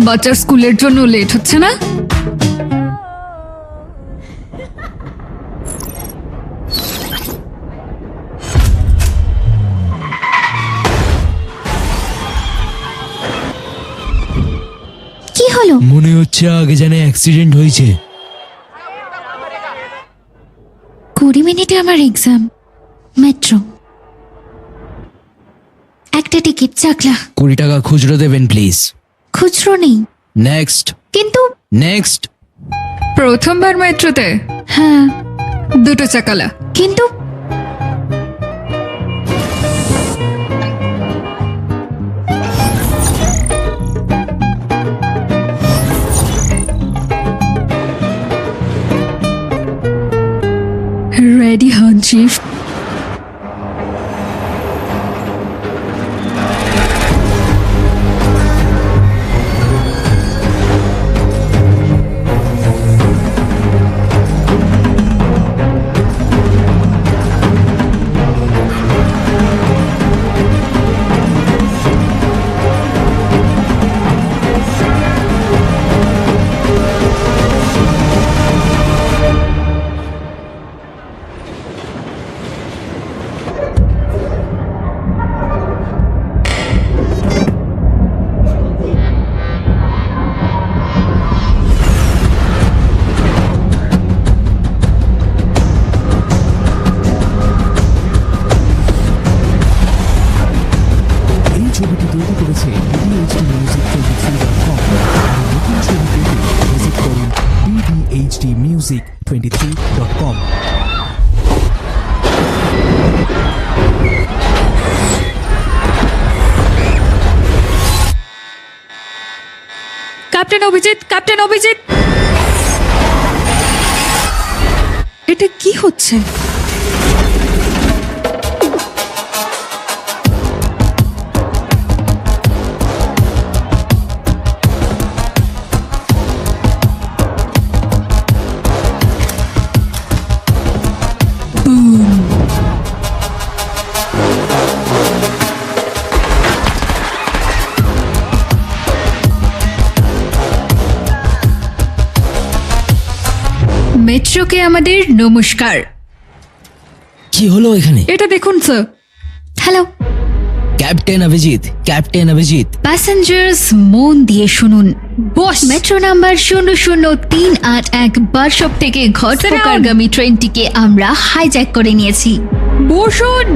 বাচ্চার স্কুলের জন্য লেট হচ্ছে না? কি হলো? মনে হচ্ছে আগে যেন অ্যাক্সিডেন্ট হয়েছে। 20 মিনিটে আমার এক্সাম। মেট্রো, একটা টিকিট, চাকলা। 20 টাকা খুচরো দেবেন প্লিজ। খুচরো নেই। নেক্সট কিন্তু নেক্সট। প্রথমবার মেট্রোতে? হ্যাঁ, 2 চাকালা। কিন্তু রেডি হন চিফ। ছবিটি তৈরি করেছে BDHD Music 23.com। নতুন ছবি পেতে ভিজিট করুন BDHD Music 23.com। Captain Abhijit, captain Abhijit, এটা কি হচ্ছে? মেট্রোকে আমাদের নমস্কার। কি হলো এখানে? এটা দেখুন sir. Hello captain Abhijit, captain Abhijit. Passengers, মন দিয়ে শুনুন। বস, মেট্রো নাম্বার 00381 বারসব থেকে ঘটকারগামী ট্রেনটিকে আমরা হাইজ্যাক করে নিয়েছি। বসুন।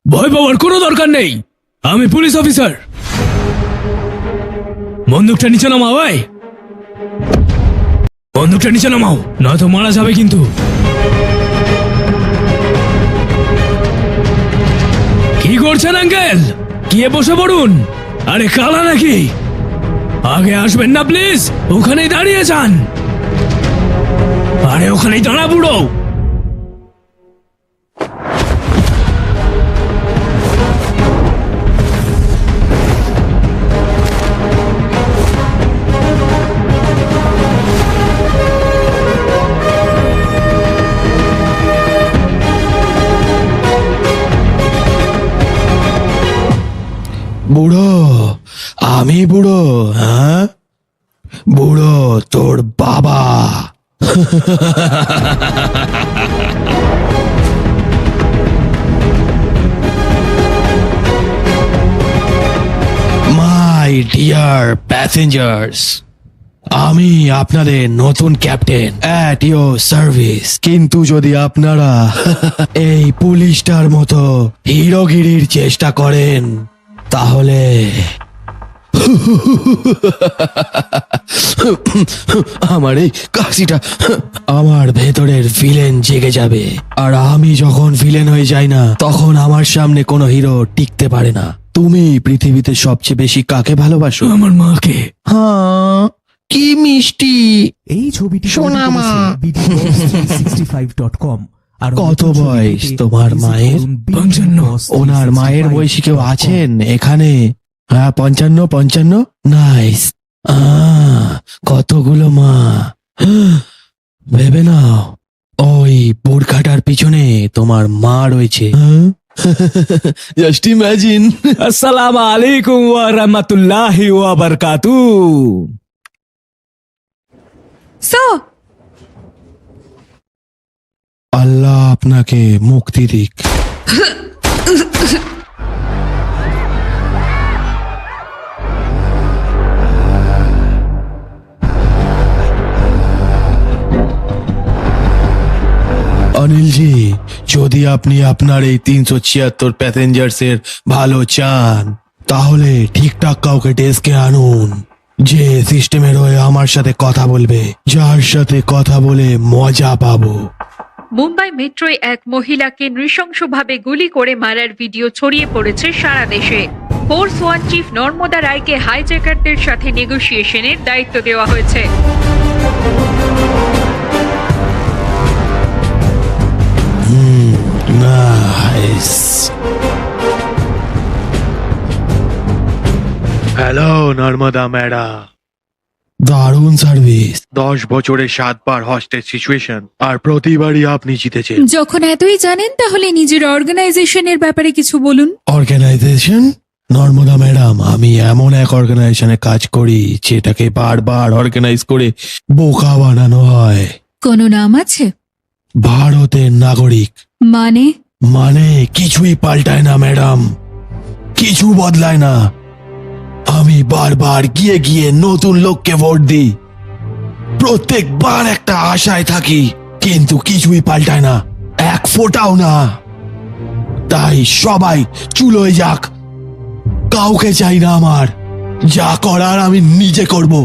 ভয় পাওয়ার কোনো দরকার নেই, আমি পুলিশ অফিসার। বন্দুকটা নিচে নামাও, ভাই বন্দুকটা নিচে নামাও, নয়তো মারা যাবে কিন্তু। কি করছেন আঙ্কেল? গিয়ে বসে পড়ুন। আরে কালা নাকি? আগে আসবেন না প্লিজ, ওখানেই দাঁড়িয়ে যান। আরে ওখানেই দাঁড়া বুড়ো। বুড়ো? আমি বুড়ো? হ্যাঁ, বুড়ো তোর বাবা। মাই ডিয়ার প্যাসেঞ্জার্স, আমি আপনাদের নতুন ক্যাপ্টেন অ্যাট ইয়োর সার্ভিস। কিন্তু যদি আপনারা এই পুলিশটার মতো হিরোগিরির চেষ্টা করেন তাহলে আমার এই কাশিটা, আমার ভেতরের ভিলেন জেগে যাবে। আর আমি যখন ভিলেন হয়ে যাই না, তখন আমার সামনে কোনো হিরো টিকতে পারে না। তুমি পৃথিবীতে সবচেয়ে বেশি কাকে ভালোবাসো? আমার মাকে। হ্যাঁ, কি মিষ্টি। এই ছবিটি সোনা মা। BDHD65.com। আর কত নতুন ছবি বয়স পেতে তোমার visit মায়ের? করুন 55। ওনার মায়ের বয়সী কেউ আছেন এখানে? হ্যাঁ, 55। নাইস। কতগুলো মা। ভেবে নাও, ওই বোরখাটার পিছনে তোমার মা রয়েছে। Just imagine. আসসালামু আলাইকুম ওয়া রাহমাতুল্লাহি ওয়া বারাকাতুহু। স্যার আল্লাহ আপনাকে মুক্তি দিক। অনিলজি, যদি আপনি আপনার এই 376 প্যাসেঞ্জার্স এর ভালো চান তাহলে ঠিকঠাক কাউকে ডেস্কে আনুন, যে সিস্টেমের হয়ে আমার সাথে কথা বলবে, যার সাথে কথা বলে মজা পাবো। মুম্বাই মেট্রোয় এক মহিলাকে নৃশংসভাবে গুলি করে মারার ভিডিও ছড়িয়ে পড়েছে সারা দেশে। ফোর্স ওয়ান চিফ নর্মদা রায়কে হাইজ্যাকারদের সাথে নেগোসিয়েশনের দায়িত্ব দেওয়া হয়েছে। নাইস। হ্যালো নর্মদা ম্যাডাম, দারুণ সার্ভিস। 10 বছরে 7 বার হস্টেজ সিচুয়েশন, আর প্রতিবারই আপনি জিতেছেন। যখন এতই জানেন তাহলে নিজের অর্গানাইজেশনের ব্যাপারে কিছু বলুন। অর্গানাইজেশন? নর্মদা ম্যাডাম, আমি এমন এক অর্গানাইজেশনে কাজ করি যেটাকে বারবার অর্গানাইজ করে বোকা বানানো হয়। কোনো নাম আছে? ভারতের নাগরিক। মানে কিছুই পাল্টায় না ম্যাডাম, কিছু বদলায় না। আমি বারবার গিয়ে গিয়ে নতুন লোককে ভোট দিই, প্রত্যেকবার একটা আশায় থাকি, কিন্তু কিছুই পাল্টায় না, এক ফোঁটাও না। তাই সবাই চুলোয় যাক, কাউকে চাই না আমার। যা করার আমি নিজে করব,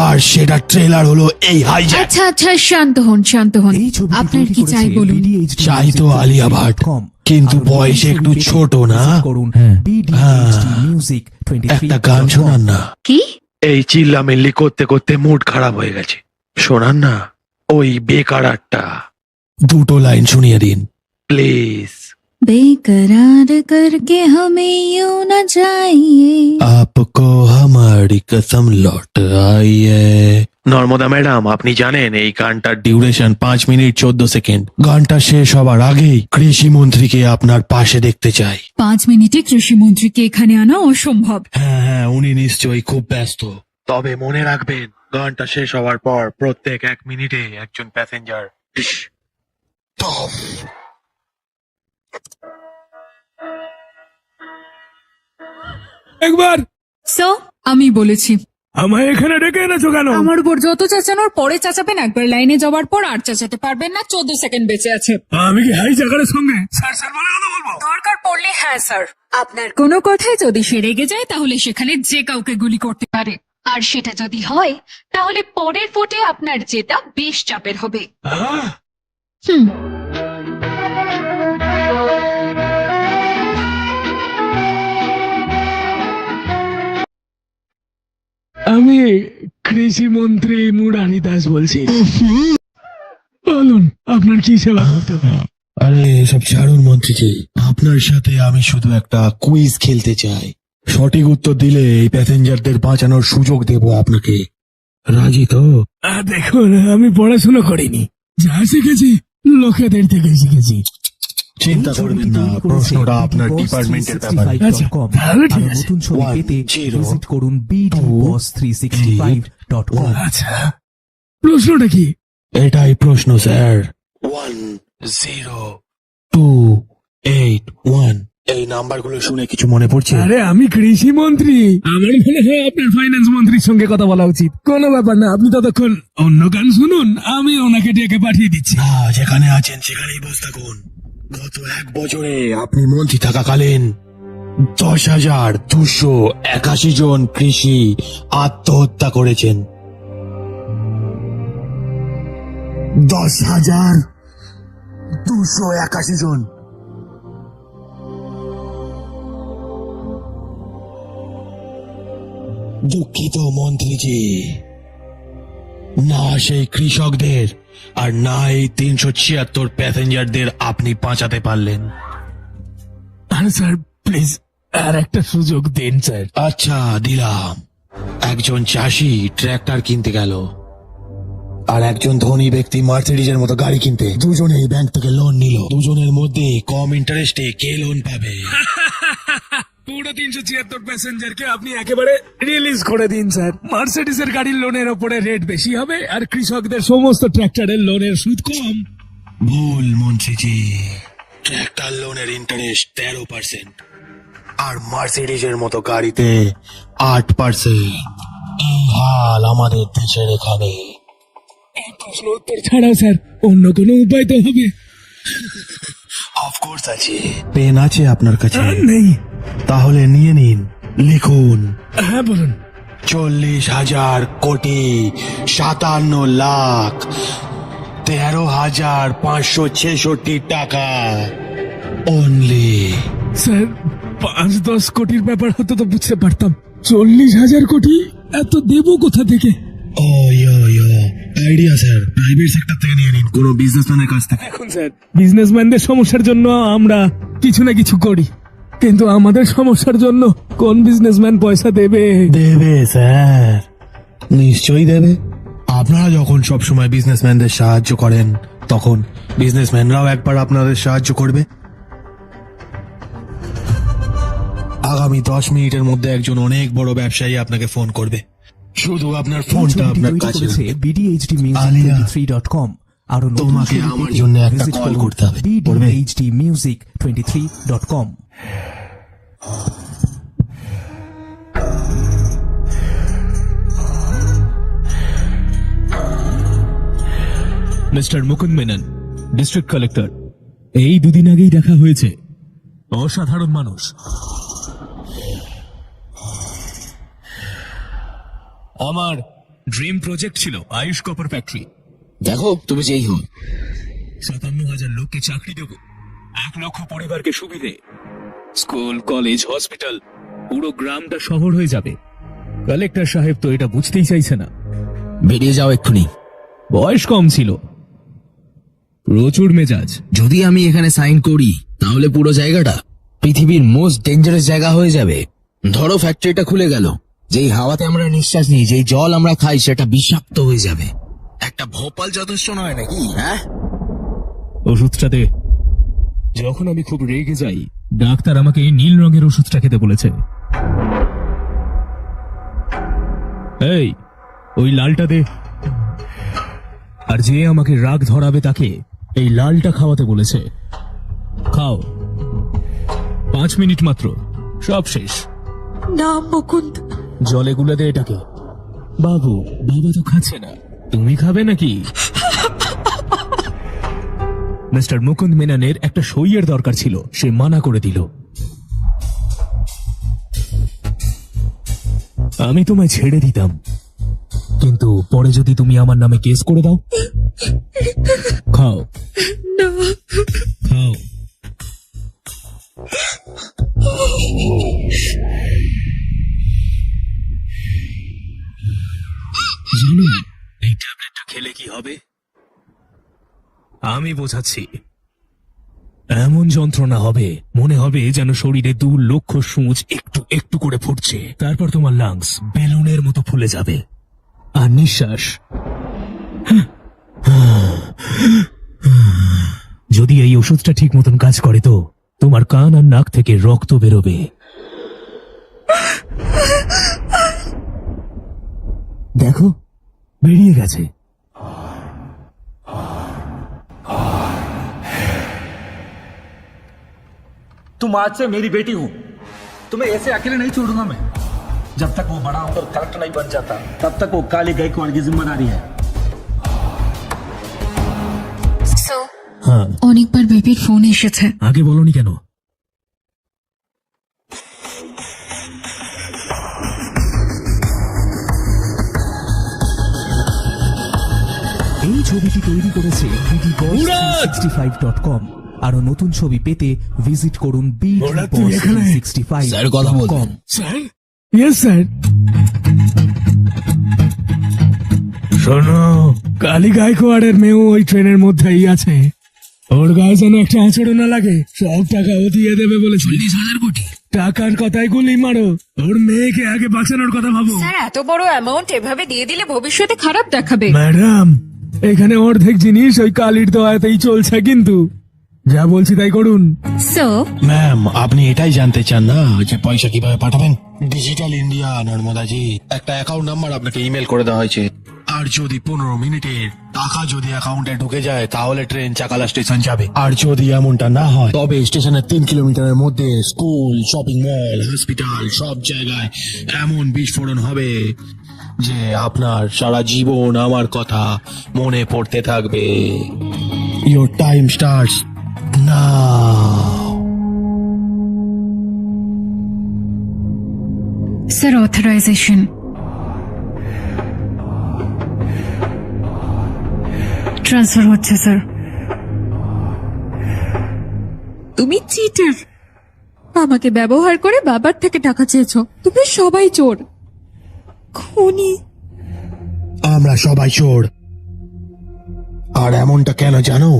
আর সেটা ট্রেলার হলো এই হাইজ্যাক। আচ্ছা আচ্ছা, শান্ত হন শান্ত হন। এই ছবিটি আপনার তৈরি কি করেছে চাই বলুন। BDHD চাই তো আলিয়া ভাট, কিন্তু আর বয়সে একটু নতুন ছোট না? visit করুন BDHD Music 23.com। একটা গান শোনান না। কি? এই চিল্লামিল্লি করতে করতে মুড খারাপ হয়ে গেছে, শোনান না ওই বেকারারটা। 2টো লাইন শুনিয়ে দিন প্লিজ। बेकरार करके हमें यूं न जाइए। आपको हमारी कसम लौट आई है। নর্মদা ম্যাডাম, আপনি জানেন এই গানটার ডিউরেশন 5 মিনিট 14 সেকেন্ড। গানটা শেষ হবার আগেই কৃষি মন্ত্রীকে আপনার পাশে দেখতে চাই। 5 মিনিটে কৃষি মন্ত্রীকে এখানে আনা অসম্ভব। হ্যাঁ, উনি নিশ্চয়ই খুব ব্যস্ত। তবে মনে রাখবেন, গানটা শেষ হওয়ার পর প্রত্যেক 1 মিনিটে একজন প্যাসেঞ্জার একবার সো আমি বলেছি আমায় এখানে ডেকে এনেছো কেন? আমার উপর যত চাচানোর পরে চাচাবেন, একবার লাইনে যাওয়ার পর আর চাচাতে পারবেন না। 14 সেকেন্ড বেঁচে আছে। আমি কি হাইজ্যাকারের সঙ্গে স্যার স্যার বলে কথা বলবো? দরকার পড়লে হ্যাঁ স্যার। আপনার কোনো কথায় যদি সে রেগে যায় তাহলে সেখানে যে কাউকে গুলি করতে পারে। আর সেটা যদি হয় তাহলে পরের ভোটে আপনার জেতা বেশ চাপের হবে। হুম। আমি কৃষি মন্ত্রী মুরারি দাস বলছি। বলুন আপনার কি সেবা করতে পারি? আরে সব ছাড়ুন মন্ত্রীজি, আপনার সাথে আমি শুধু একটা কুইজ খেলতে চাই। সঠিক উত্তর দিলে এই প্যাসেঞ্জারদের বাঁচানোর সুযোগ দেব আপনাকে। রাজি তো? দেখুন, আমি পড়াশোনা করিনি, যা শিখেছি লোকেদের থেকে শিখেছি। চিন্তা করবেন না, প্রশ্নটা আপনার ডিপার্টমেন্টের ব্যাপারে। আচ্ছা, তাহলে ঠিক আছে। নতুন ছবি পেতে 10, ভিজিট করুন bdboss365.com। আচ্ছা, প্রশ্নটা কি? এটাই প্রশ্ন স্যার। 1028 এই নাম্বারগুলো শুনে কিছু মনে পড়ছে? আরে আমি কৃষি মন্ত্রী, আমার মনে হয় আপনার ফাইন্যান্স মন্ত্রীর সঙ্গে কথা বলা উচিত। কোনো ব্যাপার না, আপনি ততক্ষণ অন্য গান শুনুন, আমি ওনাকে ডেকে পাঠিয়ে দিচ্ছি। না, যেখানে আছেন সেখানেই বসে থাকুন। গত 1 বছরে আপনি মন্ত্রী থাকাকালীন 10,281 জন কৃষি আত্মহত্যা করেছেন। 10,281 জন। দুঃখিত মন্ত্রীজি, না সেই কৃষকদের আর না এই 376 প্যাসেঞ্জারদের আপনি বাঁচাতে পারলেন। আরে স্যার প্লিজ আর একটা সুযোগ দিন স্যার। আচ্ছা দিলাম। একজন চাষি ট্র্যাক্টর কিনতে গেল, আর একজন ধনী ব্যক্তি মার্সিডিজের মতো গাড়ি কিনতে দুজনেই ব্যাংক থেকে লোন নিল। দুজনের মধ্যে কম ইন্টারেস্টে কে লোন পাবে? পুরো 376 প্যাসেঞ্জারকে আপনি একেবারে রিলিজ করে দিন স্যার। মার্সিডিজের গাড়ির লোনের ওপরে রেট বেশি হবে আর কৃষকদের সমস্ত ট্র্যাক্টরের লোনের সুদ কম। ভুল মন্ত্রীজি, ট্র্যাক্টর লোনের ইন্টারেস্ট 13%, আর মার্সিডিজের মতো গাড়িতে 8%। এই হাল আমাদের দেশের এখানে। এই প্রশ্ন উত্তর ছাড়াও স্যার অন্য কোনো উপায় তো হবে। অফকোর্স আছে। পেন আছে আপনার কাছে? নেই। তাহলে নিয়ে নিন, লিখুন। হ্যাঁ বলুন। 40,000 কোটি 57 লাখ 13,566 টাকা অনলি। স্যার 5-10 কোটির ব্যাপার হতো তো বুঝতে পারতাম, 40,000 কোটি এত দেবো কোথা থেকে? আইডিয়া স্যার, প্রাইভেট সেক্টর থেকে নিয়ে নিন, কোনো বিজনেসম্যানের কাছ থেকে। এখন স্যার বিজনেসম্যানদের সমস্যার জন্য আমরা কিছু না কিছু করি, কিন্তু আমাদের সমস্যার জন্য কোন বিজনেসম্যান পয়সা দেবে? দেবে স্যার, নিশ্চয়ই দেবে। আপনারা যখন সবসময় বিজনেসম্যানদের সাহায্য করেন তখন বিজনেসম্যানরাও একবার আপনাদের সাহায্য করবে। আগামী 10 মিনিটের মধ্যে একজন অনেক বড় ব্যবসায়ী আপনাকে ফোন করবে, শুধু আপনার ফোনটা আপনার কাছে করেছে আলিয়া, bdhdmusic23.com। আরো নতুন তোমাকে ছবি আমার পেতে জন্য একটা visit কল করুন করতে হবে। করবে? bdhdmusic23.com। Mister Mukund Menon, district collector. এই দুদিন আগেই দেখা হয়েছে। অসাধারণ মানুষ। আমার ড্রিম প্রজেক্ট ছিল আয়ুষ কপার ফ্যাক্টরি। দেখো তুমি যেই হো, 57,000 লোককে চাকরি দেব, 1 লক্ষ পরিবারকে সুবিধে, স্কুল, কলেজ, হসপিটাল, পুরো গ্রামটা শহর হয়ে যাবে। কালেক্টর সাহেব তো এটা বুঝতেই চাইছে না। বেরিয়ে যাও এক্ষুনি। বয়স কম ছিল, প্রচুর মেজাজ। যদি আমি এখানে সাইন করি তাহলে পুরো জায়গাটা পৃথিবীর মোস্ট ডেঞ্জারাস জায়গা হয়ে যাবে। ধরো ফ্যাক্টরিটা খুলে গেল, যেই হাওয়াতে আমরা নিঃশ্বাস নিই, যেই জল আমরা খাই, সেটা বিষাক্ত হয়ে যাবে। একটা ভোপাল যথেষ্ট নয় নাকি? হ্যাঁ, ওষুধটা দে। যখন আমি খুব রেগে যাই ডাক্তার আমাকে নীল রঙের ওষুধটা খেতে বলেছে। এই ওই লালটা দে। আর যে আমাকে রাগ ধরাবে তাকে এই লালটা খাওয়াতে বলেছে। খাও, 5 মিনিট মাত্র, সব শেষ। না মুকুন্দ, জলে গুলে দে এটাকে। বাবু, বাবা তো খাচ্ছে না, তুমি খাবে নাকি? মিস্টার মুকুন্দ মেননের একটা সইয়ের দরকার ছিল, সে মানা করে দিল। আমি তোমায় ছেড়ে দিতাম, কিন্তু পরে যদি তুমি আমার নামে কেস করে দাও। খাও, খাও। জানো এই ট্যাবলেটটা খেলে কি হবে? আমি বোঝাচ্ছি। এমন যন্ত্রণা হবে, মনে হবে যেন শরীরে 2 লক্ষ সূঁচ একটু একটু করে ফুটছে। তারপর তোমার লাংস বেলুনের মতো ফুলে যাবে, আর নিঃশ্বাস, যদি এই ওষুধটা ঠিক মতন কাজ করে তো তোমার কান আর নাক থেকে রক্ত বেরোবে। দেখো, বেরিয়ে গেছে। तुम आज से मेरी बेटी हो, तुम्हें ऐसे अकेले नहीं छोड़ूंगा मैं। जब तक वो बड़ा होकर कलेक्टर नहीं बन जाता तब तक वो काली गायकवाड़ की जिम्मेदारी है। হ্যাঁ, অনেকবার বেবির ফোন এসেছে। আগে বলনি কেন? এই ছবিটি তৈরি করেছে bdboss365.com। আরো নতুন ছবি পেতে ভিজিট করুন স্যার, কথা বলবেন? bdboss365.com। Sir, yes sir. শোনো, কালী গায়কোয়াড়ের মেয়েও ওই ট্রেনের মধ্যেই আছে। ওর গায়ে যেন একটা আঁচড়ও না লাগে। সব টাকা ও দিয়ে দেবে বলেছে। 40,000 কোটি? টাকার কথায় গুলি মারো, ওর মেয়েকে আগে বাঁচানোর কথা ভাবো। স্যার, এত বড় অ্যামাউন্ট এভাবে দিয়ে দিলে ভবিষ্যতে খারাপ দেখাবে। ম্যাডাম, এখানে অর্ধেক জিনিস ওই কালির দোয়াতেই চলছে, কিন্তু যা বলছি তাই করুন। সো ম্যাম, আপনি এটাই জানতে চান না যে পয়সা কিভাবে পাঠাবেন? ডিজিটাল ইন্ডিয়া নর্মদাজি একটা অ্যাকাউন্ট নাম্বার আপনাকে ইমেল করে দেওয়া হয়েছে, আর যদি 15 মিনিটের টাকা যদি অ্যাকাউন্টে ঢুকে যায় তাহলে ট্রেন চাকালা স্টেশন যাবে। আর যদি এমনটা না হয় তবে স্টেশনের 3 কিলোমিটারের মধ্যে স্কুল, শপিং মল, হসপিটাল সব জায়গায় এমন বিস্ফোরণ হবে যে আপনার সারা জীবন আমার কথা মনে পড়তে থাকবে। Your time starts now. Sir, authorisation. Transfer হচ্ছে স্যার। তুমি চিটার, আমাকে ব্যবহার করে বাবার থেকে টাকা চেয়েছো। তুমি সবাই চোর, খুনি। আমরা সবাই চোর। আর এমনটা কেন জানো?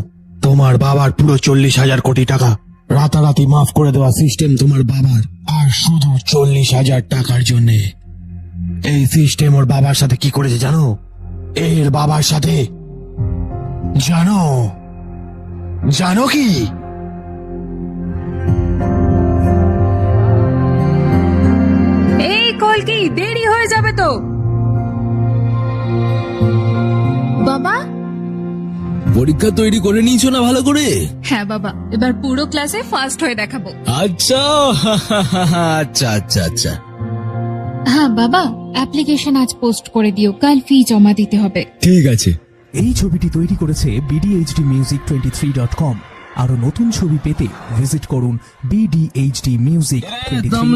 তোমার বাবার পুরো 40,000 কোটি টাকা রাতারাতি মাফ করে দেওয়া সিস্টেম তোমার বাবার, আর শুধু 40,000 টাকার জন্য এই সিস্টেম ওর বাবার সাথে কি করেছে জানো? এর বাবার সাথে জানো জানো কি? এই কলকি, দেরি হয়ে যাবে তো। বাবা। পরীক্ষা তৈরি করে নিয়েছো না ভালো করে? হ্যাঁ বাবা, এবার পুরো ক্লাসে ফার্স্ট হয়ে দেখাবো। আচ্ছা আচ্ছা আচ্ছা আচ্ছা। হ্যাঁ বাবা, অ্যাপ্লিকেশন আজ পোস্ট করে দিও, কাল ফি জমা দিতে হবে। ঠিক আছে। এই ছবিটি তৈরি করেছে bdhdmusic23.com। আরো নতুন ছবি পেতে ভিজিট করুন bdhdmusic23.com।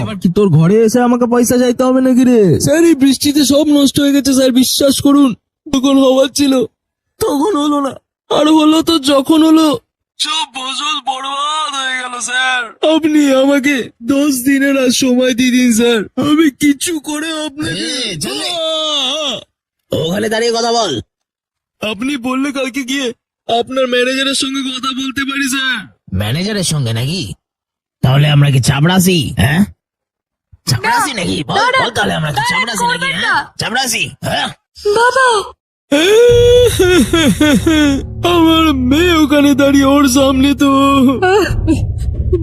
এবার কি তোর ঘরে এসে আমাকে পয়সা চাইতে হবে নাকি রে? স্যার, এই বৃষ্টিতে সব নষ্ট হয়ে গেছে স্যার, বিশ্বাস করুন। তখন হওয়ার ছিল, তখন হলো না, আর হলো তো যখন হলো সব ফসল বরবাদ হয়ে গেল স্যার। আপনি আমাকে 10 দিনের আর সময় দিয়ে দিন স্যার, আমি কিছু করে আপনাকে। ওখানে দাঁড়িয়ে কথা বল। আপনি বললে কালকে গিয়ে আপনার ম্যানেজারের সঙ্গে কথা বলতে পারি স্যার। ম্যানেজারের সঙ্গে নাকি? তাহলে আমরা কি চাপড়াসি? হ্যাঁ, চাপড়াসি নাকি? বল বল, তাহলে আমরা কি চাপড়াসি নাকি? হ্যাঁ, চাপড়াসি। হ্যাঁ বাবা, আমার মেয়ে ওখানে দাঁড়িয়ে, ওর সামনে তো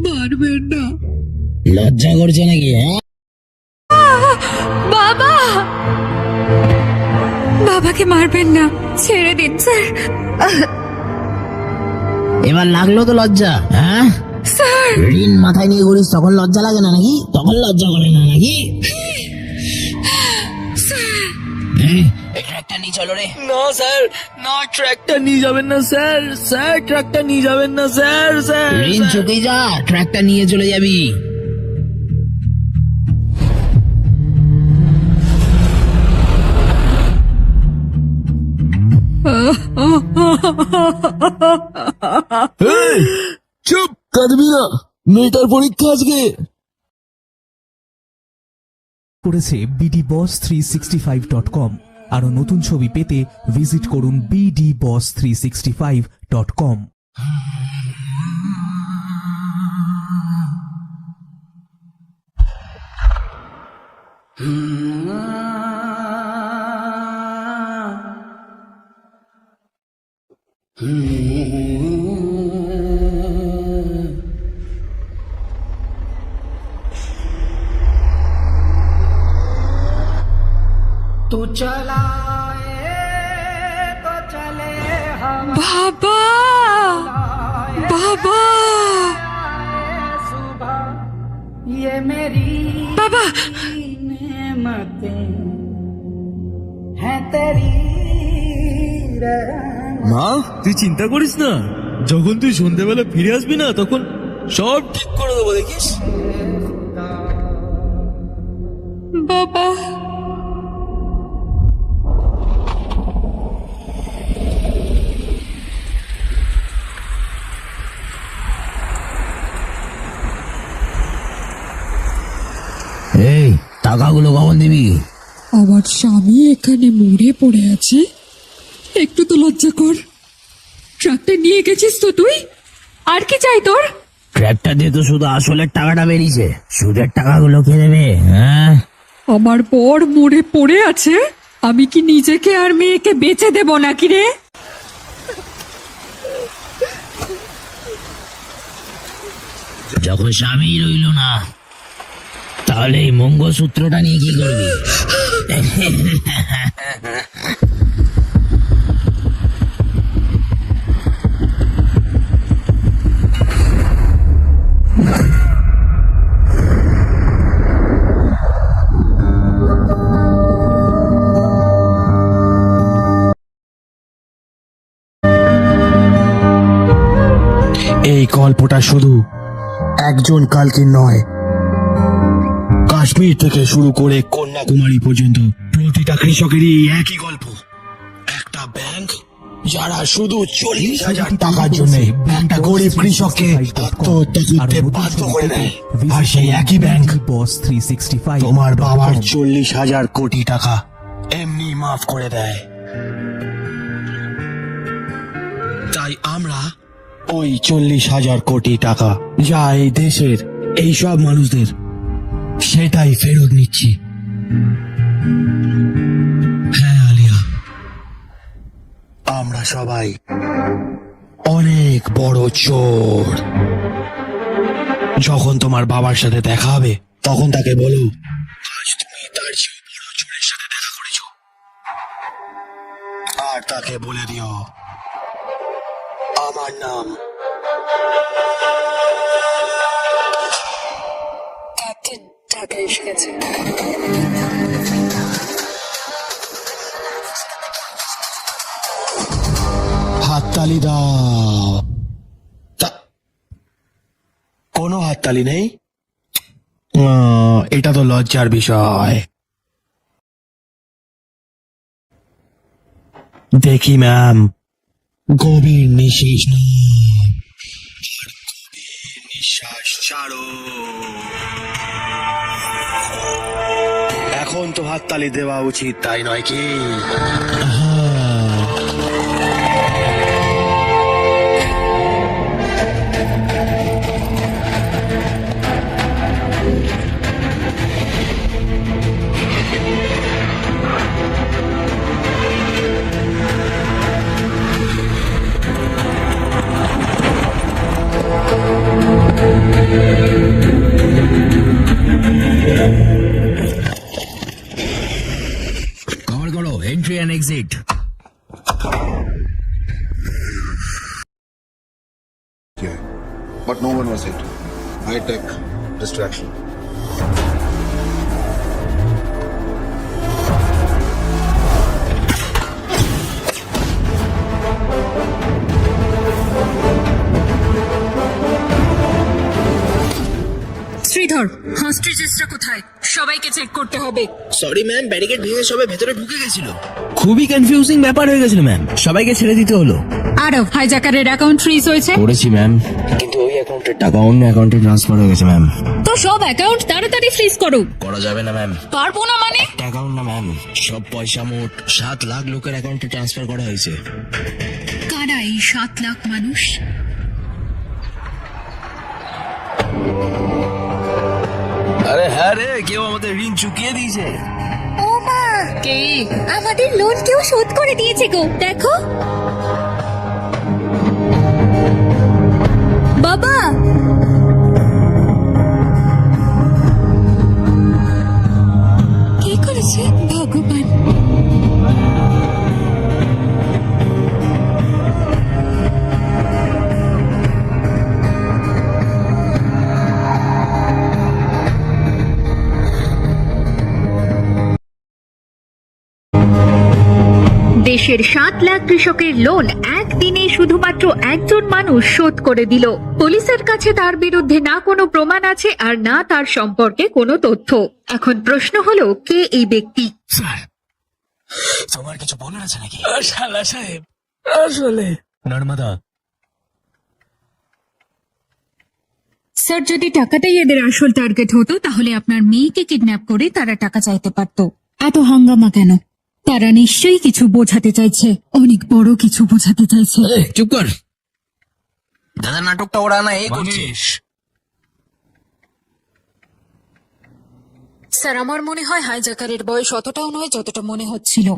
মারবেন না। লজ্জা করছে নাকি? হ্যাঁ, বাবা, বাবাকে মারবেন না, ছেড়ে দিন স্যার। এবার লাগলো তো লজ্জা? হ্যাঁ স্যার, ঋণ মাথায় নিয়ে ঘুরিস তখন লজ্জা লাগে না নাকি? তখন লজ্জা করে না নাকি? একটা নিয়ে চলো রে। না স্যার, না, ট্র্যাকটা নিয়ে যাবেন না স্যার। স্যার, ট্র্যাকটা নিয়ে যাবেন না স্যার। স্যার, ঋণ চুকে যা, ট্র্যাকটা নিয়ে চলে যাবি। এই, চুপ, কাঁদবি না, মেয়েটার পরীক্ষা আজকে। করেছে bdboss365.com। আরো নতুন ছবি পেতে ভিজিট করুন bdboss365.com। বাবা, বাবা, বাবা, মা, তুই চিন্তা করিস না, যখন তুই সন্ধ্যেবেলা ফিরে আসবি না তখন সব ঠিক করে দেবো, দেখিস। বাবা। এই টাকাগুলো কখন দিবি? আমার স্বামী এখানে মরে পড়ে আছে, একটু তো লজ্জা কর। ট্রাকটা নিয়ে গেছিস তো তুই, আর কি চাই তোর? ট্র্যাকটা দিয়ে তো শুধু আসলের টাকাটা বেরিয়েছে, সুদের টাকাগুলো কে দেবে? হ্যাঁ, আমার বর মরে পড়ে আছে, আমি কি নিজেকে আর মেয়েকে বেঁচে দেব নাকি রে? যখন স্বামী রইল না, তাহলে এই মঙ্গলসূত্রটা নিয়ে কি করবি? এই গল্পটা শুধু একজন কালকে নয়, কাশ্মীর থেকে শুরু করে কন্যাকুমারী পর্যন্ত প্রতিটা কৃষকেরই এই একই গল্প। একটা ব্যাংক যারা শুধু 40,000 টাকার জন্য একটা গরিব কৃষককে আত্মহত্যা করতে বাধ্য করে দেয়। আর সেই একই ব্যাংক বস 365 তোমার বাবার 40,000 কোটি টাকা এমনি মাফ করে দেয়। তাই আমরা ওই 40,000 কোটি টাকা যা এই দেশের এই সব মানুষদের, সেটাই ফেরত নিচ্ছি। হ্যাঁ আলিয়া, আমরা সবাই অনেক বড় চোর। যখন তোমার বাবার সাথে দেখা হবে, তখন তাকে বলো আজ তুমি তার চেয়ে বড় চোরের সাথে দেখা করেছো। আর তাকে বলে দিও আমার নাম ক্যাপ্টেন, টাকা এসে গেছে। হাততালি দাও। কোনো হাততালি নেই? এটা তো লজ্জার বিষয়। দেখি ম্যাম, গভীর নিঃশ্বাস নাও, আর গভীর নিঃশ্বাস ছাড়ো। এখন তো হাততালি দেওয়া উচিত, তাই নয় কি? কভার করো, entry and exit. But no one was hit. High-tech distraction. Sridhar, হস্টেজেসরা কোথায়? সবাইকে চেক করতে হবে। সরি ম্যাম, ব্যারিকেড ভেঙে সবাই ভেতরে ঢুকে গেছিল। খুবই কনফিউজিং ব্যাপার হয়ে গেছিল ম্যাম, সবাইকে ছেড়ে দিতে হলো। আরব হাইজ্যাকারের অ্যাকাউন্ট ফ্রিজ হয়েছে। করেছি ম্যাম, কিন্তু ওই অ্যাকাউন্টের টাকা অন্য অ্যাকাউন্টে ট্রান্সফার হয়ে গেছে ম্যাম। তো সব অ্যাকাউন্ট তাড়াতাড়ি ফ্রিজ করো। করা যাবে না ম্যাম। পারবো না মানে? অ্যাকাউন্ট না ম্যাম, সব পয়সা মোট 7 লাখ লোকের অ্যাকাউন্টে ট্রান্সফার করা হয়েছে। কারা এই 7 লাখ মানুষ? আরে হ্যাঁ রে, কেউ আমাদের ঋণ চুকিয়ে দিয়েছে। ও মা, কে? আমাদের লোন কেউ শোধ করে দিয়েছে গো, দেখো। বাবা, কে করেছে? ভগবান। দেশের 7 লাখ কৃষকের লোন একদিনে শুধুমাত্র একজন মানুষ শোধ করে দিল। পুলিশের কাছে তার বিরুদ্ধে না কোনো প্রমাণ আছে আর না তার সম্পর্কে কোনো তথ্য। এখন প্রশ্ন হলো, কে এই ব্যক্তি? স্যার, তোমার কিছু বলার আছে নাকি? শালা সাহেব, আসলে নর্মদা, স্যার, যদি টাকাটাই এদের আসল টার্গেট হতো তাহলে আপনার মেয়েকে কিডন্যাপ করে তারা টাকা চাইতে পারতো। এত হাঙ্গামা কেন? তারা নিশ্চয়ই কিছু বোঝাতে চাইছে, অনেক বড় কিছু বোঝাতে চাইছে। চুপ কর দাদা, নাটকটা ওরা না এই করছে। স্যার আমার মনে হয় হাইজ্যাকারের বয়স অতটাও নয় যতটা মনে হচ্ছিল।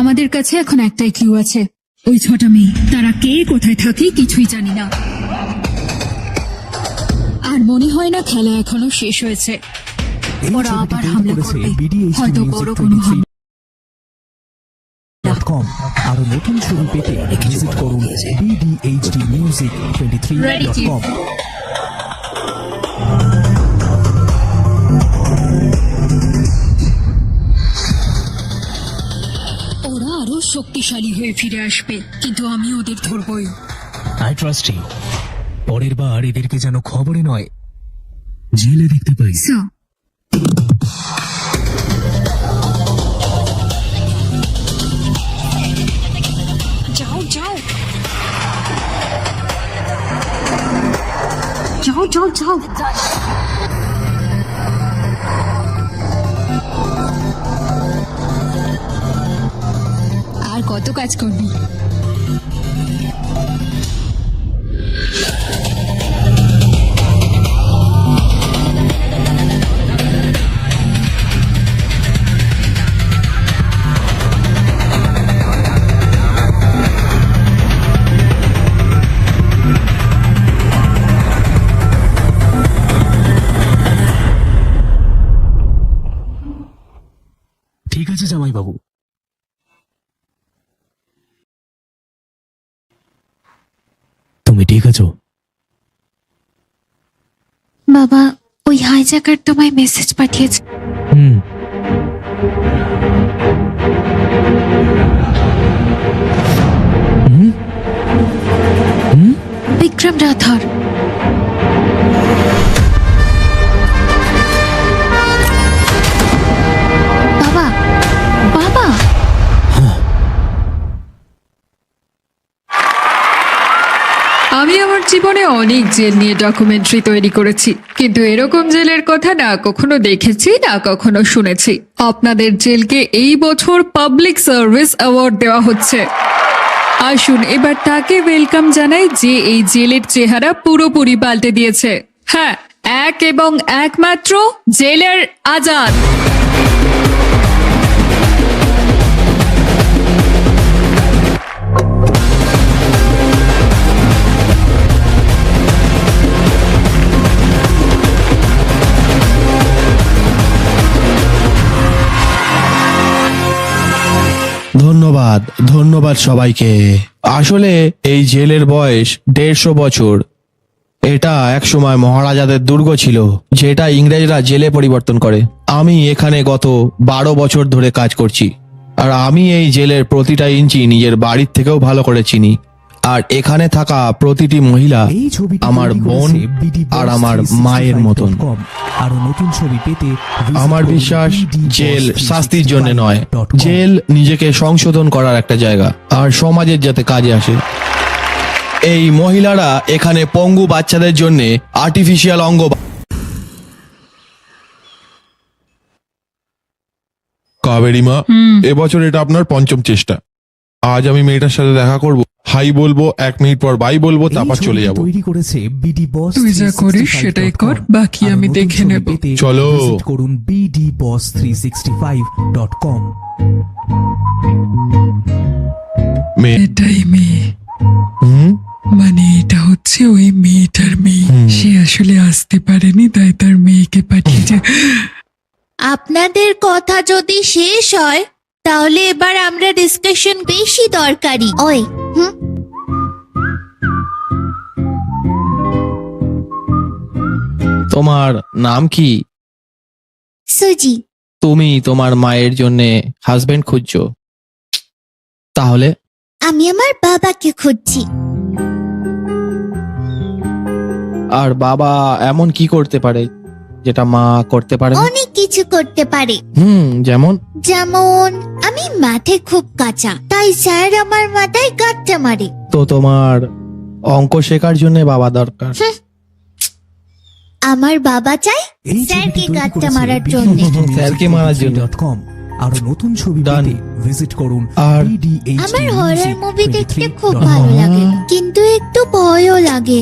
আমাদের কাছে এখন একটাই ক্লু আছে, ওই ছটা মেয়ে। তারা কে, কোথায় থাকে কিছুই জানি না। আর মনে হয় না খেলা এখনো শেষ হয়েছে। এই ওরা ছবিটি আবার তৈরি হামলা করেছে করবে, BDHD হয়তো Music বড় কোনো 23.com। আরো নতুন ছবি পেতে ভিজিট করুন BDHDmusic23.com। ওরা আরো শক্তিশালী হয়ে ফিরে আসবে, কিন্তু আমি ওদের ধরবই। I trust you. পরের বার এদেরকে যেন খবরে নয়, জেলে দেখতে পাই। স্যার যাও যাও যাও যাও যাও। আর কত কাজ করবি? ঠিক আছে জামাইবাবু। তুমি ঠিক আছো? বাবা, ওই হাইজ্যাকার তোমায় মেসেজ পাঠিয়েছে। হুম। বিক্রম রাথর। বাবা, বাবা, আমি আমার জীবনে অনেক জেল নিয়ে ডকুমেন্টারি তৈরি করেছি, কিন্তু এরকম জেলের কথা না কখনো দেখেছি না কখনো শুনেছি। আপনাদের জেলকে এই বছর পাবলিক সার্ভিস অ্যাওয়ার্ড দেওয়া হচ্ছে। আসুন এবার তাকে ওয়েলকাম জানাই যে এই জেলের চেহারা পুরোপুরি পাল্টে দিয়েছে। হ্যাঁ, এক এবং একমাত্র জেলার আজাদ। ধন্যবাদ ধন্যবাদ সবাইকে। আসলে এই জেলের বয়স 150 বছর। এটা একসময় মহারাজাদের দুর্গ ছিল, যেটা ইংরেজরা জেলে পরিবর্তন করে। আমি এখানে গত 12 বছর ধরে কাজ করছি, আর আমি এই জেলের প্রতিটা ইঞ্চি নিজের বাড়ির থেকেও ভালো করে চিনি। আর এখানে থাকা প্রতিটি মহিলা এই ছবিটি আমার তৈরি বোন করেছে BDBoss আর আমার মায়ের মতন। 365.com। আরো নতুন ছবি পেতে visit আমার করুন বিশ্বাস জেল শাস্তির জন্য নয়, BDBoss365.com। জেল নিজেকে সংশোধন করার একটা জায়গা, আর সমাজের যাতে কাজে আসে। এই মহিলারা এখানে পঙ্গু বাচ্চাদের জন্য আর্টিফিশিয়াল অঙ্গ কাবেরী মা, এবছর এটা আপনার 5ম চেষ্টা। আজ আমি মেয়েটার সাথে দেখা করব, হাই বলবো, 1 মিনিট পর বাই বলবো, এই তারপর চলে ছবিটি যাব। তৈরি করেছে BDBoss তুই যা করিস সেটাই কর, বাকি আরো আমি নতুন দেখে ছবি নেব। পেতে চলো। visit করুন BDBoss365.com। মেয়ে এটাই মেয়ে, হুম? মানে এটা হচ্ছে ওই মেয়েটার মেয়ে। সে আসলে আসতে পারেনি, তাই তার মেয়েকে পাঠিয়েছে। আপনাদের কথা যদি শেষ হয় তাহলে এবার আমরা ডিসকাশন বেশি দরকারি। ওই তোমার নাম কি? সুজি। তুমি তোমার মায়ের জন্য হাজবেন্ড খুঁজছো? তাহলে আমি আমার বাবাকে খুঁজছি। আর বাবা এমন কি করতে পারে যেটা মা করতে পারে না? অনেক কিছু করতে পারে। যেমন যেমন আমি মাঠে খুব কাঁচা, তাই স্যার আমার মাথায় গাঁটটা মারে। তো তোমার অঙ্ক শেখার জন্য বাবা দরকার। আমার বাবা চায় এই স্যারকে ছবিটি তৈরি কাটটা করেছে মারার BD জন্য। স্যারকে মারার জন্য। .com আরো নতুন ছবি Done. পেতে ভিজিট করুন আর আমার হরর মুভি দেখতে খুব BDHDmusic23.com ভালো লাগে, কিন্তু একটু ভয়ও লাগে।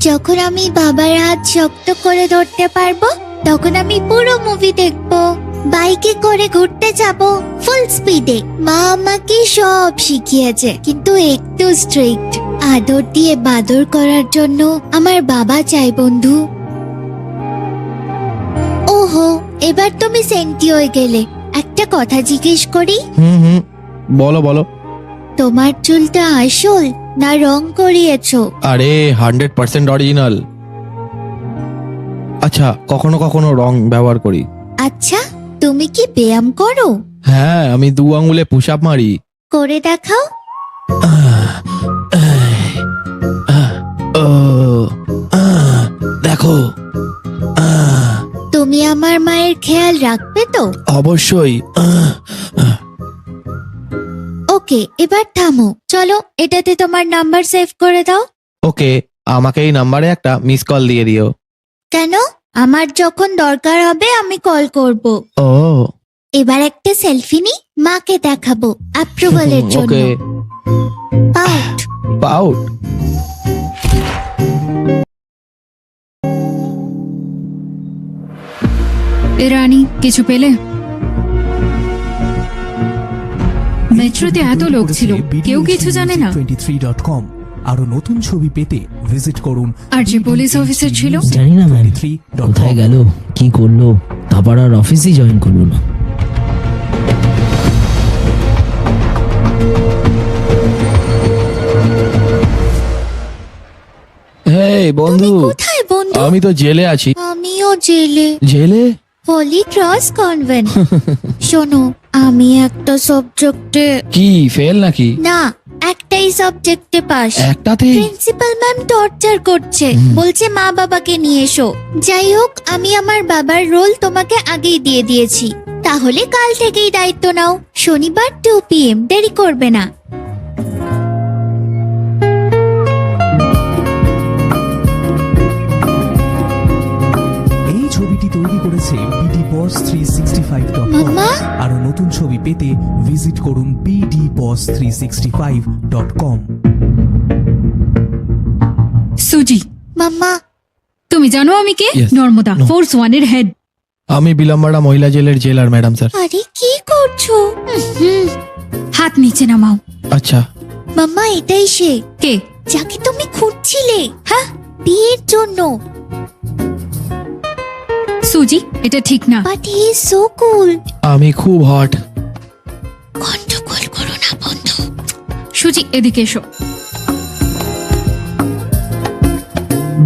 যখন আমি বাবার হাত শক্ত করে ধরতে পারবো তখন আমি পুরো মুভি দেখবো। বাইকে করে ঘুরতে যাব ফুল স্পিডে। মা আমাকে সব শিখিয়েছে, কিন্তু একটু স্ট্রিক্ট। আদর দিয়ে বাদর করার জন্য আমার বাবা চাই বন্ধু। ওহো, এবার তুমি সেন্টি হয়ে গেলে। একটা কথা জিজ্ঞেস করি, হুম, বলো বলো। তোমার চুলটা আসল না রং করিয়েছো? আরে 100% অরিজিনাল। আচ্ছা, কখনো কখনো রং ব্যবহার করি। আচ্ছা, তুমি কি ব্যায়াম করো? হ্যাঁ, আমি 2 আঙ্গুলে পুশ আপ মারি। করে দেখাও। ও, দেখো। তুমি আমার মায়ের খেয়াল রাখবে তো? অবশ্যই। ওকে, এবার থামো। চলো, এটাতে তোমার নাম্বার সেভ করে দাও। ওকে, আমাকে এই নাম্বারে একটা মিস কল দিয়ে দিও। কেন? আমার যখন দরকার হবে আমি কল করব। ও, এবার একটা সেলফি নি, মাকে দেখাবো অ্যাপ্রুভালের জন্য। ওকে। পাউট। পাউট। এ রানী, কিছু পেলে? মেট্রোতে এত লোক ছিল, কেউ কিছু জানে না। BDHDmusic23.com আরো নতুন ছবি পেতে ভিজিট করুন। আর যে পুলিশ অফিসার ছিল? জানি না ম্যাম, 23.com কোথায় গেল, কি করলো, তারপর আর অফিসই জয়েন করলো না। হেই বন্ধু, কোথায় বন্ধু? আমি তো জেলে আছি। আমিও জেলে। জেলে? Holy Cross convent. শোনো, আমি একটা সাবজেক্টে কি ফেল নাকি? না, একটাই সাবজেক্টে পাস। একটাতে? প্রিন্সিপাল ম্যাম টর্চার করছে, বলছে মা বাবাকে নিয়ে এসো। যাই হোক, আমি আমার বাবার রোল তোমাকে আগেই দিয়ে দিয়েছি, তাহলে কাল থেকেই দায়িত্ব নাও। শনিবার 2 PM, দেরি করবে না। এই ছবিটি তৈরি করেছে BDBoss365.com মাম্মা? আরো নতুন ছবি পেতে ভিজিট করুন BDBoss365.com। সুজি, মাম্মা, তুমি জানো আমি কে? Yes. নর্মদা, No. ফোর্স 1 এর হেড। আমি বিলম্বাড়া মহিলা জেলের জেলার ম্যাডাম স্যার। আরে কি করছো? হাত নিচে নামাও। আচ্ছা। মাম্মা, এটাই সে কে? যাকে তুমি খুঁজছিলে, হ্যাঁ, বিয়ের জন্য। সুজি, এটা ঠিক না। বাট হি ইজ সো কুল। আমি খুব হট। গন্ডগোল করো না বন্ধু। সুজি, এদিকে এসো।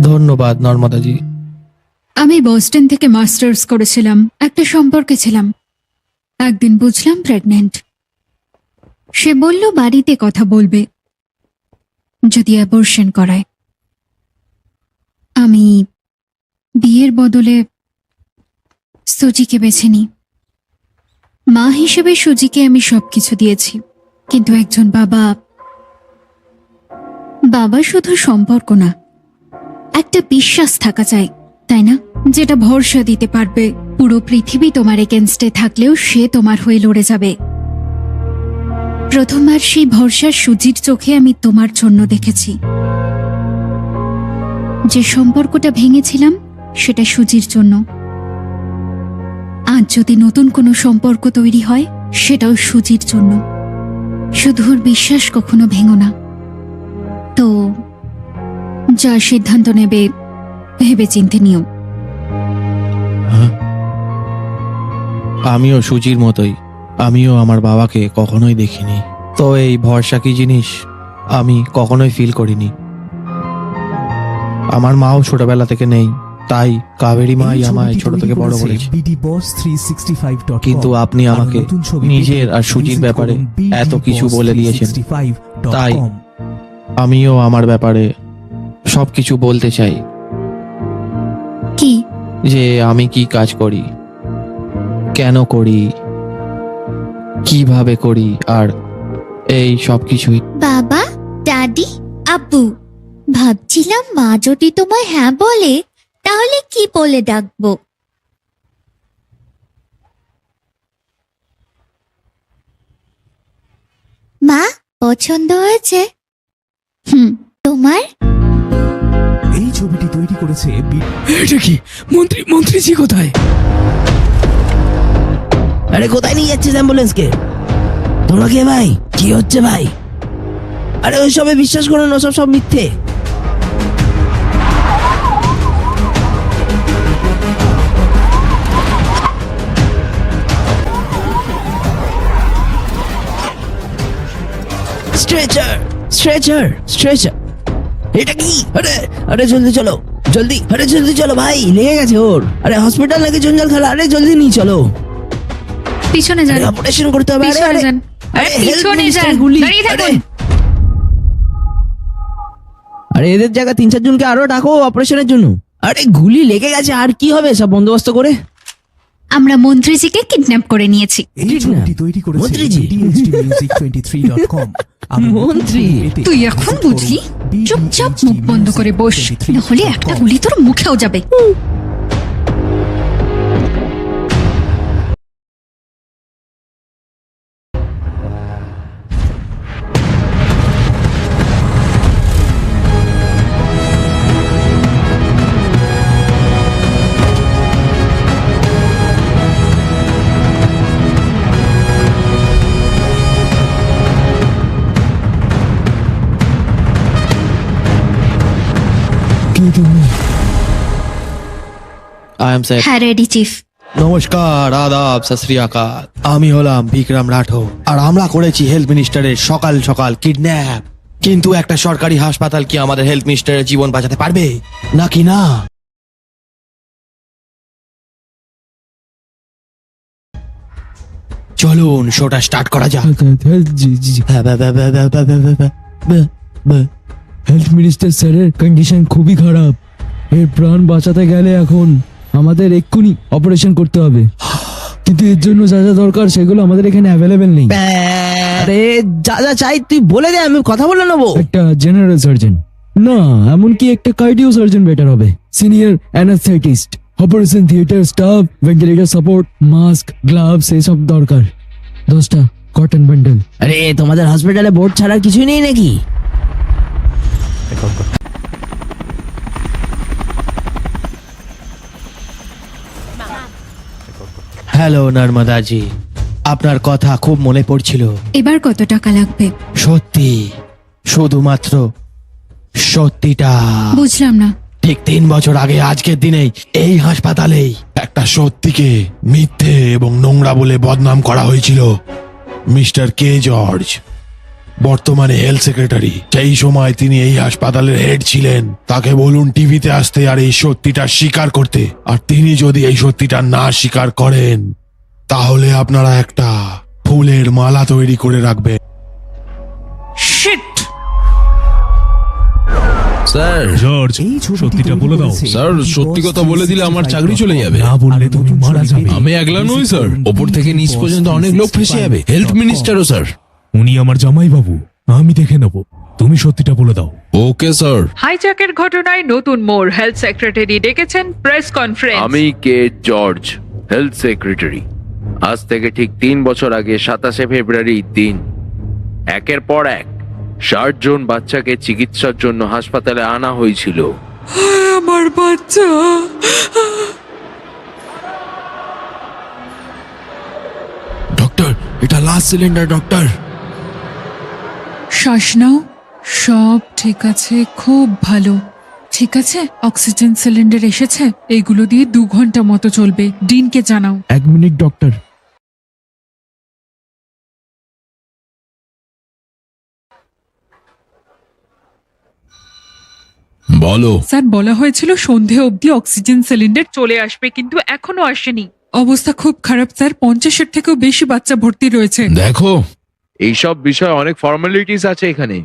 ধন্যবাদ নর্মদাজি। আমি বস্টন থেকে মাস্টার্স করেছিলাম, একটা সম্পর্কে ছিলাম। একদিন বুঝলাম প্রেগনেন্ট। সে বলল বাড়িতে কথা বলবে যদি অ্যাবর্শন করায়। আমি বিয়ের বদলে সুজিকে বেছে নিই। মা হিসেবে সুজিকে আমি সবকিছু দিয়েছি, কিন্তু একজন বাবা শুধু সম্পর্ক না, একটা বিশ্বাস থাকা চাই, তাই না? যেটা ভরসা দিতে পারবে পুরো পৃথিবী তোমার এগেনস্টে থাকলেও সে তোমার হয়ে লড়ে যাবে। প্রথমবার সেই ভরসার সুজির চোখে আমি তোমার জন্য দেখেছি। যে সম্পর্কটা ভেঙেছিলাম সেটা সুজির জন্য। আজ যদি নতুন কোনো সম্পর্ক তৈরি হয় সেটাও সুজির জন্য। শুধু ওর বিশ্বাস কখনো ভেঙো না। তো যা সিদ্ধান্ত নেবে ভেবে চিন্তে নিও। আমিও সুজির মতোই, আমিও আমার বাবাকে কখনোই দেখিনি। তো এই ভরসা কি জিনিস আমি কখনোই ফিল করিনি। আমার মাও ছোটবেলা থেকে নেই, তাই কাবেরী মাই আমায় ছোট থেকে বড় করেছে। BDBoss365.com কিন্তু আপনি আমাকে আরো নতুন ছবি নিজের পেতে আর সুজির visit ব্যাপারে করুন এত কিছু বলে দিয়েছেন, BDBoss365.com তাই আমিও আমার ব্যাপারে সবকিছু বলতে চাই। কি? যে আমি কি কাজ করি, কেন করি, কিভাবে করি, আর এই সব কিছুই। বাবা, দাদি, আব্বু, ভাবছিলাম মা যদি তোমায় হ্যাঁ বলে তাহলে কি বলে ডাকবো? মা, পছন্দ হয়েছে? তোমার? এই ছবিটি তৈরি করেছে এটা কি মন্ত্রীজি কোথায়? আরে কোথায় নিয়ে যাচ্ছিস অ্যাম্বুলেন্সকে? তোমরা কে ভাই? কি হচ্ছে ভাই? আরে ওই সবে বিশ্বাস করো না, সব মিথ্যে। স্ট্রেচার এটা কি? আরে জলদি চলো ভাই, লেগে গেছে ওর। আরে হসপিটাল নাকি জঞ্জাল খেলা? আরে জলদি নিয়ে চলো, পিছনে যান, অপারেশন করতে হবে। পিছনে যান, আরে পিছনে যান, দাঁড়িয়ে থাকুন। আরে এদের জায়গা 3-4 জনকে আরো ডাকো অপারেশনের জন্য। আরে গুলি লেগে গেছে, আর কি হবে সব বন্দোবস্ত করে? আমরা মন্ত্রীজিকে কিডন্যাপ করে নিয়েছি। এই ছবিটি তৈরি করেছে মন্ত্রীজি। BDHDmusic23.com। মন্ত্রী, তুই এখন বুঝলি? চুপচাপ মুখ বন্ধ করে বস, নাহলে একটা গুলি তোর মুখেও যাবে। I am sir. হ্যাঁ, রেডি চিফ। নমস্কার, আদাব, সত শ্রী আকাল। আমি হলাম বিক্রম রাঠোর, আর আমরা করেছি হেলথ মিনিস্টারের সকাল সকাল কিডন্যাপ। কিন্তু একটা সরকারি হাসপাতাল কি আমাদের হেলথ মিনিস্টারের জীবন বাঁচাতে পারবে নাকি না? চলুন শোটা স্টার্ট করা যাক। হেলথ মিনিস্টার স্যারের কন্ডিশন খুবই খারাপ। এর প্রাণ বাঁচাতে গেলে এখন আমাদের এক্ষুনি অপারেশন করতে হবে, কিন্তু এর জন্য যা যা দরকার সেগুলো আমাদের এখানে অ্যাভেলেবেল নেই। আরে যা চাই তুই বলে দে, আমি কথা বলে নেবো। একটা জেনারেল সার্জন, না এমনকি একটা কার্ডিও সার্জন বেটার হবে। Senior anaesthetist, operation theatre staff, ventilator support, mask, gloves এসব দরকার। 10টা কটন বান্ডেল। আরে তোমাদের হসপিটালে বোর্ড ছাড়া কিছুই নেই নাকি? হ্যালো নর্মদাজি, আপনার কথা খুব মনে পড়ছিল। এবার কত টাকা লাগবে? সত্যি, শুধুমাত্র সত্যিটা। বুঝলাম না। ঠিক 3 বছর আগে আজকের দিনেই এই হাসপাতালেই একটা সত্যিকে মিথ্যে এবং নোংরা বলে বদনাম করা হয়েছিল। মিস্টার কে জর্জ বর্তমানে হেলথ সেক্রেটারি, সেই সময় তিনি এই হাসপাতালের হেড ছিলেন। তাকে বলুন টিভিতে আসতে আর এই সত্যিটা স্বীকার করতে। আর তিনি যদি এই সত্যিটা না স্বীকার করেন, তাহলে আপনারা একটা ফুলের মালা তৈরি করে রাখবেন। স্যার, জর্জ, সত্যিটা বলে দাও। স্যার, সত্যি কথা বলে দিলে আমার চাকরি চলে যাবে। না বললে তুমি মারা যাবে। আমি একলা নই স্যার, ওপর থেকে নিচ পর্যন্ত অনেক লোক ফেসে যাবে। হেলথ মিনিস্টারও স্যার। উনি আমার জামাই বাবু, আমি দেখে নেব। তুমি সত্যিটা বলে দাও। Okay sir. হাইজ্যাকের ঘটনায় নতুন মোড়, হেলথ সেক্রেটারি ডেকেছেন প্রেস কনফারেন্স। আমি কে জর্জ, হেলথ সেক্রেটারি। আজ থেকে ঠিক 3 বছর আগে 27শে ফেব্রুয়ারি দিন একের পর এক 60 জন বাচ্চাকে চিকিৎসার জন্য হাসপাতালে আনা হয়েছিল। আমার বাচ্চা। ডক্টর, এটা লাস্ট সিলিন্ডার ডক্টর। শ্বাস নাও, সব ঠিক আছে, খুব ভালো। ঠিক আছে, অক্সিজেন সিলিন্ডার এসেছে, এগুলো দিয়ে 2 ঘন্টা মতো চলবে। ডিনকে জানাও। 1 মিনিট ডক্টর। বলো। স্যার, বলা হয়েছিল সন্ধে অবধি অক্সিজেন সিলিন্ডার চলে আসবে, কিন্তু এখনো আসেনি। অবস্থা খুব খারাপ স্যার, 50-এর থেকেও বেশি বাচ্চা ভর্তি রয়েছে। দেখো, এইসব বিষয়ে অনেক ফর্মালিটিস আছে এখানে।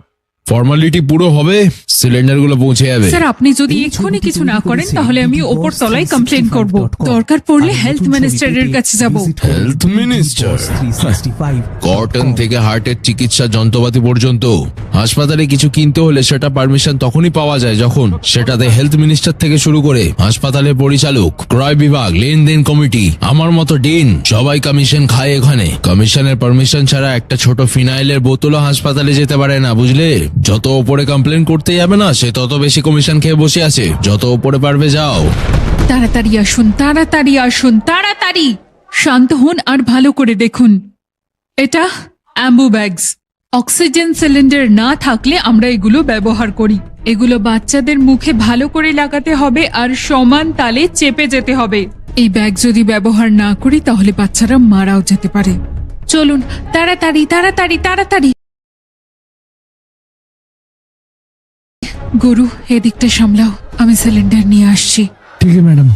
ফর্মালিটি পুরো হবে, সিলিন্ডার গুলো পৌঁছে যাবে। স্যার আপনি যদি এক্ষুনি কিছু না করেন তাহলে আমি ওপর তলায় কমপ্লেন করব, দরকার পড়লে হেলথ মিনিস্টারের কাছে যাব। Health minister? 365 কটন থেকে হার্টের চিকিৎসা যন্ত্রপাতি পর্যন্ত হাসপাতালে কিছু কিনতে হলে সেটা পারমিশন তখনই পাওয়া যায় যখন সেটাতে হেলথ মিনিস্টার থেকে শুরু করে হাসপাতালের পরিচালক, ক্রয় বিভাগ, লেনদেন কমিটি, আমার মতো ডিন সবাই কমিশন খায় এখানে। কমিশনের পারমিশন ছাড়া একটা ছোট ফিনাইলের বোতলও হাসপাতালে যেতে পারে না, বুঝলে? যত ওপরে কমপ্লেন করতে যাবে না সে তত বেশি কমিশন খেয়ে বসে আছে। যত ওপরে পারবে যাও। তাড়াতাড়ি আসুন, তাড়াতাড়ি আসুন, তাড়াতাড়ি। শান্ত হন আর ভালো করে দেখুন। এটা অ্যাম্বু ব্যাগস। অক্সিজেন সিলিন্ডার না থাকলে আমরা এগুলো ব্যবহার করি। এগুলো বাচ্চাদের মুখে ভালো করে লাগাতে হবে আর সমান তালে চেপে যেতে হবে। এই ব্যাগ যদি ব্যবহার না করি তাহলে বাচ্চারা মারাও যেতে পারে। চলুন তাড়াতাড়ি তাড়াতাড়ি তাড়াতাড়ি। গুরু এদিকটা সামলাও, আমি সিলিন্ডার নিয়ে আসছি। ঠিক আছে ম্যাডাম।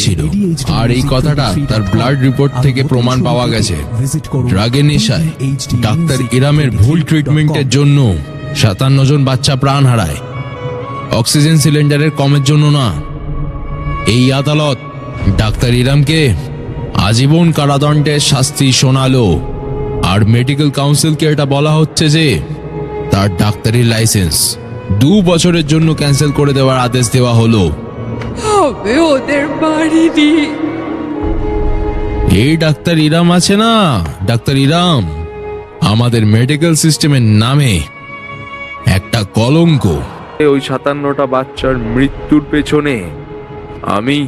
ছিল আর এই কথাটা তার ব্লাড রিপোর্ট থেকে প্রমাণ পাওয়া গেছে। ড্রাগের নেশায় ডাক্তার ইরামের ভুল ট্রিটমেন্টের জন্য 57 জন বাচ্চা প্রাণ হারায়। অক্সিজেন সিলিন্ডারের কমের জন্য না। এই আদালত ডাক্তার ইরামকে আজীবন কারাদণ্ডের শাস্তি শোনালো আর মেডিকেল কাউন্সিলকে এটা বলা হচ্ছে যে তার ডাক্তারি লাইসেন্স 2 বছরের জন্য ক্যান্সেল করে দেওয়ার আদেশ দেওয়া হলো। হবে ওদের বাড়িনি। এই ডাক্তার ইরাম আছে না, ডাক্তার ইরাম আমাদের মেডিকেল সিস্টেমের নামে একটা কলঙ্ক। ওই 57টা বাচ্চার মৃত্যুর পেছনে আমি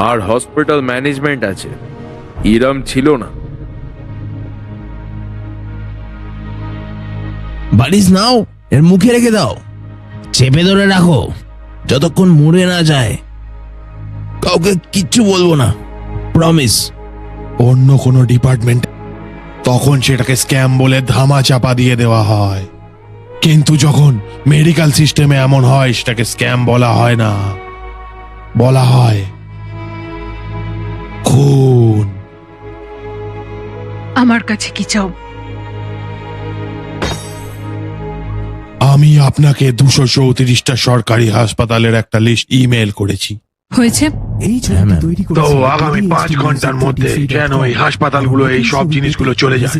আর হসপিটাল ম্যানেজমেন্ট আছে, ইরাম ছিল না। বালিশ নাও, এর মুখে রেখে দাও, চেপে ধরে রাখো যতক্ষণ মরে না যায়। কাউকে কিচ্ছু বলবো না, প্রমিস। অন্য কোনো ডিপার্টমেন্ট তখন সেটাকে স্ক্যাম বলে ধামা চাপা দিয়ে দেওয়া হয়, কিন্তু যখন মেডিকেল সিস্টেমে এমন হয় সেটাকে স্ক্যাম বলা হয় না, বলা হয় খুন। আমার কাছে কি চাও? আমি আপনাকে 234টা সরকারি হাসপাতালের একটা লিস্ট ইমেল করেছি। হয়েছে? এই ছবিটি তৈরি তো করেছে আগামী 5 ঘন্টার মধ্যে যেন এই হাসপাতালগুলো এই সব জিনিসগুলো চলে যায়।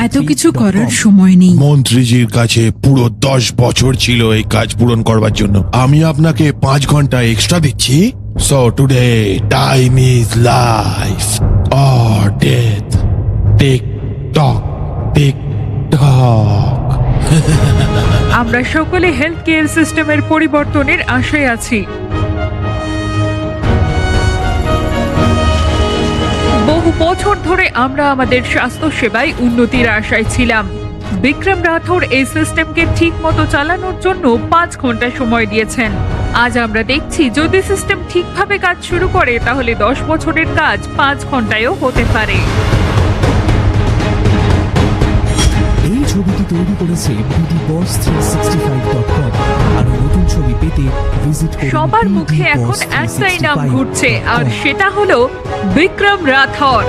এত কিছু করার সময় নেই। মন্ত্রীজির কাছে পুরো 10 বছর ছিল এই কাজ পূরণ করবার জন্য। আমি আপনাকে 5 ঘন্টা এক্সট্রা দিচ্ছি। So today time is life or death. Tick talk tick টক। আমরা সকলে হেলথ কেয়ার সিস্টেমের পরিবর্তনের আশায় আছি। বহু বছর ধরে আমরা আমাদের স্বাস্থ্য সেবায় উন্নতির আশায় ছিলাম। বিক্রম রাথোর এই সিস্টেমকে ঠিক মতো চালানোর জন্য 5 ঘন্টা সময় দিয়েছেন। আজ আমরা দেখছি যদি সিস্টেম ঠিকভাবে কাজ শুরু করে তাহলে 10 বছরের কাজ 5 ঘন্টায়ও হতে পারে। এই ছবিটি তৈরি করেছে bdboss365.com। আর নতুন ছবি পেতে ভিজিট করুন সবার মুখে এখন একটাই নাম ঘুরছে আর সেটা হলো বিক্রম রাথোর।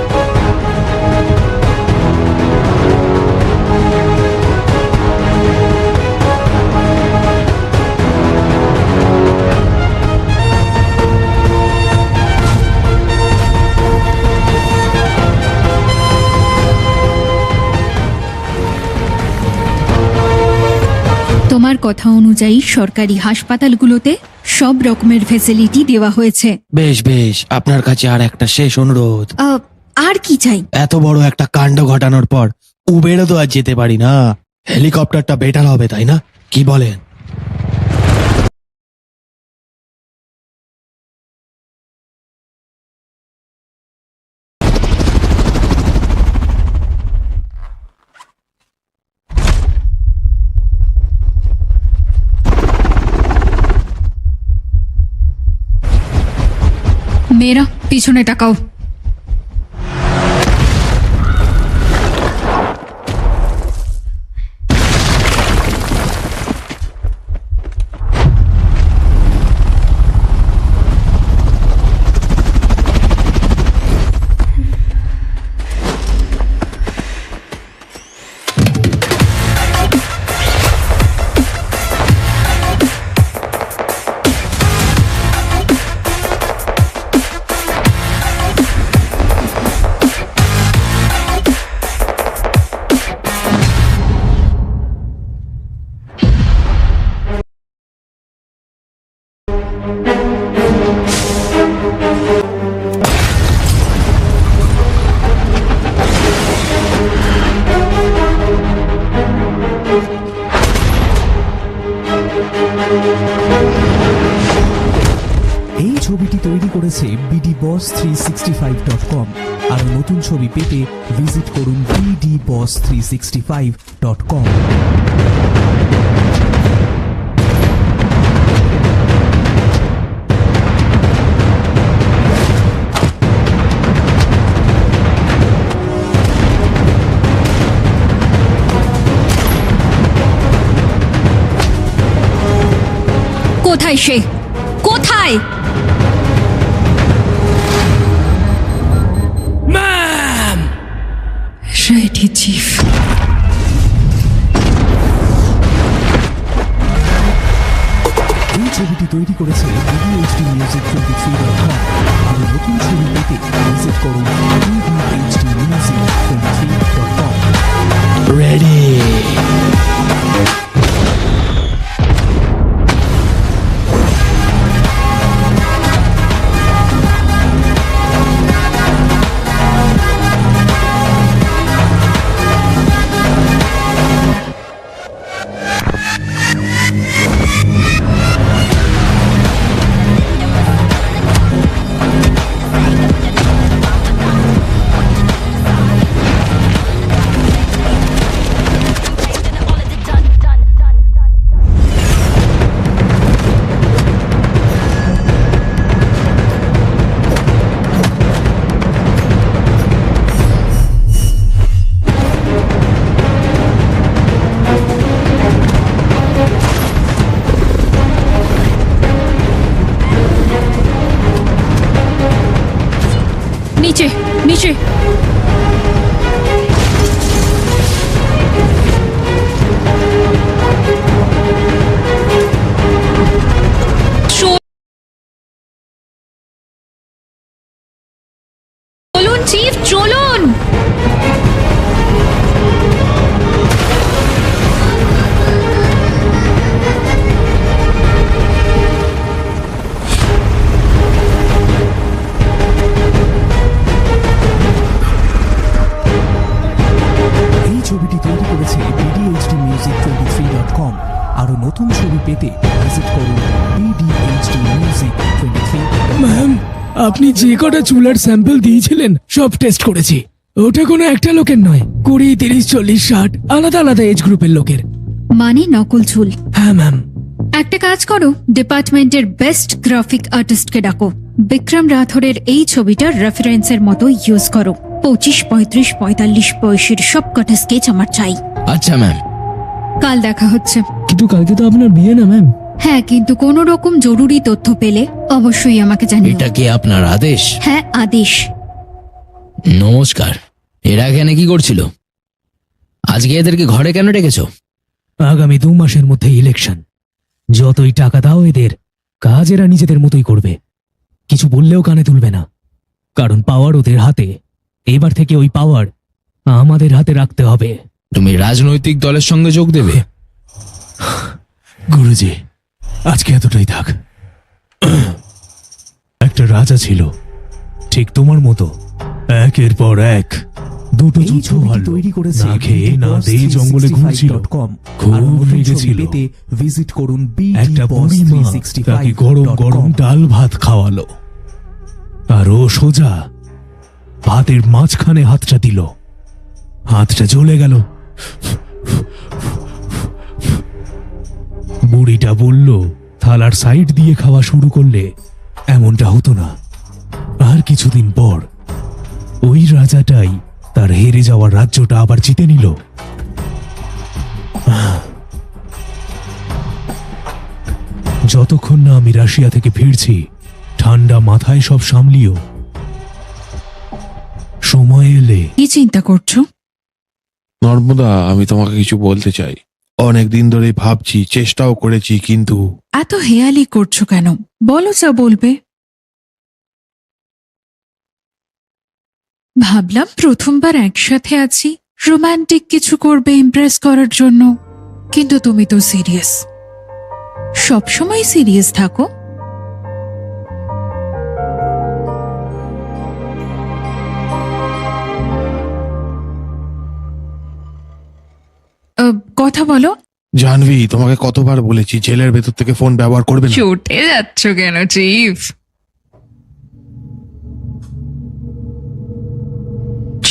তোমার কথা অনুযায়ী সরকারি হাসপাতালগুলোতে সব রকমের ফেসিলিটি দেওয়া হয়েছে। বেশ বেশ, আপনার কাছে আর একটা শেষ অনুরোধ। আর কি চাই? এত বড় একটা কাণ্ড ঘটানোর পর উবেরও তো আর যেতে পারি না, হেলিকপ্টারটা বেটার হবে তাই না? কি বলেন? মেয়েরা পিছনে তাকাও। তৈরি করেছে bdboss365.com। আরো নতুন ছবি পেতে ভিজিট করুন bdboss365.com। কোথায় সে? কোথায়? Ready, Chief. এই ছবিটি তৈরি করেছে bdhdmusic23.com। আরো নতুন ছবি পেতে ভিজিট করুন bdhdmusic23.com। রেডি। নিচে নিচে। চলুন চিফ, চলুন। এই ছবিটি তৈরি করেছে bdhdmusic23.com। আরো নতুন ছবি পেতে ভিজিট করুন bdhdmusic23.com। ম্যাম, আপনি যে কটা চুলার স্যাম্পল দিয়েছিলেন সব টেস্ট করেছি। ওটা কোনো একটা লোকের নয়, 20, 30, 40, 60 আলাদা আলাদা এজ গ্রুপের লোকের। মানে নকল চুল? হ্যাঁ ম্যাম। একটা কাজ করো, ডিপার্টমেন্টের বেস্ট গ্রাফিক আর্টিস্টকে ডাকো। বিক্রম রাথোরের এই ছবিটা রেফারেন্সের মতো ইউজ করো। 25, 35, 45 বয়সের সব কটা স্কেচ আমার চাই। আচ্ছা ম্যাম। কাল দেখা হচ্ছে। কিন্তু কালকে তো আপনার বিয়ে না ম্যাম। হ্যাঁ, কিন্তু কোনো রকম জরুরি তথ্য পেলে অবশ্যই আমাকে জানিও। এটা কি আপনার আদেশ? হ্যাঁ, আদেশ। নমস্কার। এরা এখানে কি করছিল? আজকে এদেরকে ঘরে কেন ডেকেছো? আগামী 2 মাসের মধ্যে ইলেকশন। যতই টাকা দাও এদের, কাজ এরা নিজেদের মতোই করবে। কিছু বললেও কানে তুলবে না, কারণ পাওয়ার ওদের হাতে। এবার থেকে ওই পাওয়ার আমাদের হাতে রাখতে হবে। তুমি রাজনৈতিক দলের সঙ্গে যোগ দেবে? গুরুজি, আজকে এতটাই থাক। একটা রাজা ছিল, ঠিক তোমার মতো, একের পর এক দুটো এই যুদ্ধ ছবিটি হারলো। তৈরি করেছে না খেয়ে না দিয়ে জঙ্গলে ঘুরছিল, bdboss365.com। খুব আরো নতুন ছবি রেগেছিল। পেতে ভিজিট করুন একটা বুড়ি মা তাকে গরম গরম bdboss365.com। ডাল ভাত খাওয়ালো, আর ও সোজা ভাতের মাঝখানে হাতটা দিল। হাতটা জ্বলে গেল। বুড়িটা বলল, থালার সাইড দিয়ে খাওয়া শুরু করলে এমনটা হতো না। আর কিছুদিন পর ওই রাজাটাই তার হেরে যাওয়ার রাজ্যটা আবার জিতে নিল। যতক্ষণ না আমি রাশিয়া থেকে ফিরছি, ঠান্ডা মাথায় সব সামলিও। সময় এলে। কি চিন্তা করছো? নর্মদা, আমি তোমাকে কিছু বলতে চাই। অনেক দিন ধরে ভাবছি, চেষ্টাও করেছি, কিন্তু এত হেয়ালি করছো কেন? বলো যা বলবে। ভাবলাম প্রথমবার একসাথে আছি, রোমান্টিক কিছু করবে ইমপ্রেস করার জন্য, কিন্তু তুমি তো সিরিয়াস। সবসময় সিরিয়াস থাকো। কথা বলো। জানবি, তোমাকে কতবার বলেছি জেলের ভেতর থেকে ফোন ব্যবহার করবে না। চটে যাচ্ছ কেন চিফ?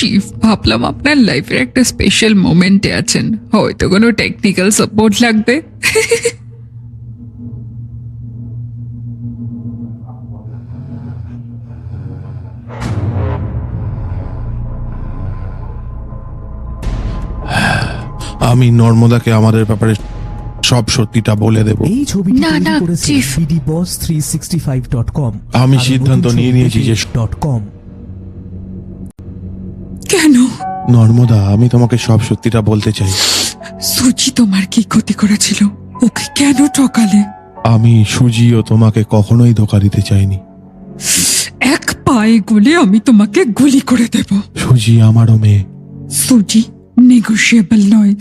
চিফ, ভাবলাম আপনার লাইফের একটা স্পেশাল মোমেন্টে আছেন, হয়তো কোনো টেকনিক্যাল সাপোর্ট লাগবে। আমি নর্মদাকে আমাদের ব্যাপারে সব সত্যিটা বলে দেব। এই ছবিটি না, তৈরি না, করেছে চিফ। bdboss365.com। আমি সিদ্ধান্ত নিয়ে নিয়েছি যে .com। কেন? নর্মদা, আমি তোমাকে সব সত্যিটা বলতে চাই। সুচি তোমার কি ক্ষতি করেছিল? ওকে কেন ঠকালে? আমি সুজিও তোমাকে কখনোই ধোকা দিতে চাইনি। এক পায়ে গলে আমি তোমাকে গুলি করে দেব। সুজি আমারও মেয়ে। সুজি নেগোশিয়েবল নয়।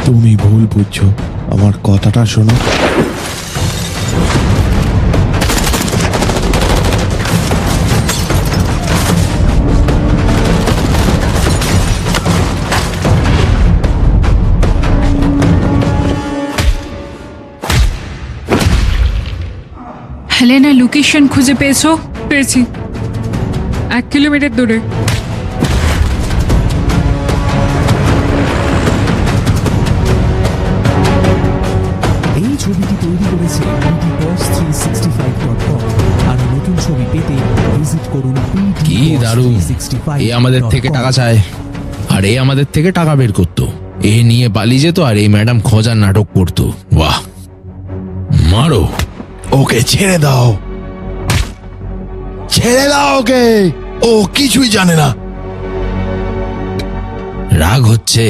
তুমি ভুল বুঝছো, আমার কথাটা শোনো। হেলেনা লোকেশন খুঁজে পেয়েছো? পেয়েছি, 1 কিলোমিটার দূরে। এই ছবিটি তৈরি করেছে bdboss365.com। আর নতুন ছবি পেতে ভিজিট করুন কি দারুণ! এ আমাদের থেকে টাকা চায় আর এ আমাদের থেকে টাকা বের করতো, এ নিয়ে পালিয়ে যেত আর এই ম্যাডাম খোঁজার নাটক করতো। বাহ, মারো ওকে, ছেড়ে দাও, ছেড়ে দাও ওকে, ও কিছুই জানে না। রাগ হচ্ছে।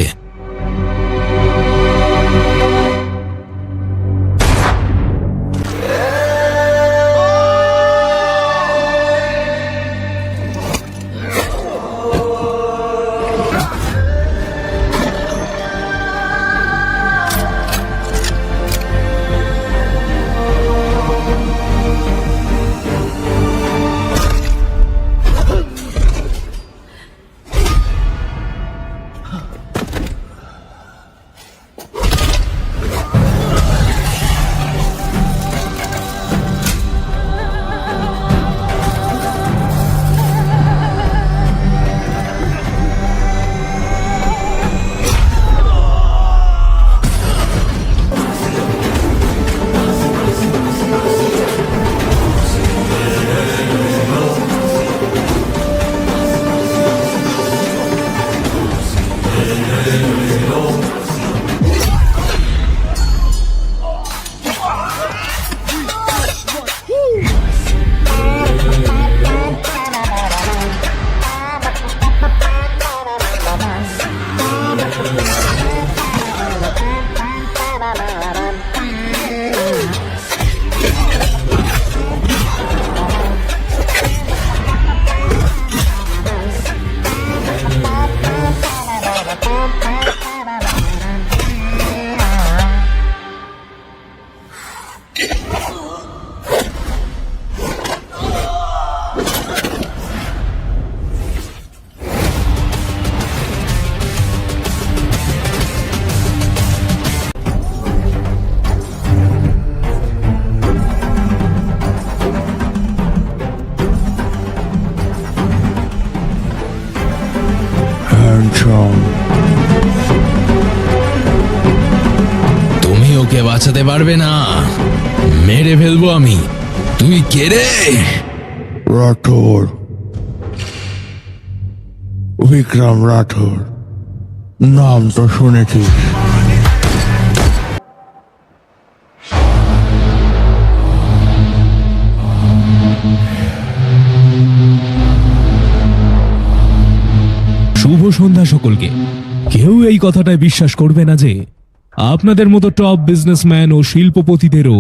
তুমি ওকে বাঁচাতে পারবে না, মেরে ফেলবো আমি। তুই কে রে? রাঠোর, বিক্রম রাঠোর, নাম তো শুনেছি। শুভ সন্ধ্যা সকলকে। কেউ এই কথাটায় বিশ্বাস করবে না যে আপনাদের মতো টপ বিজনেসম্যান ও শিল্পপতিদেরও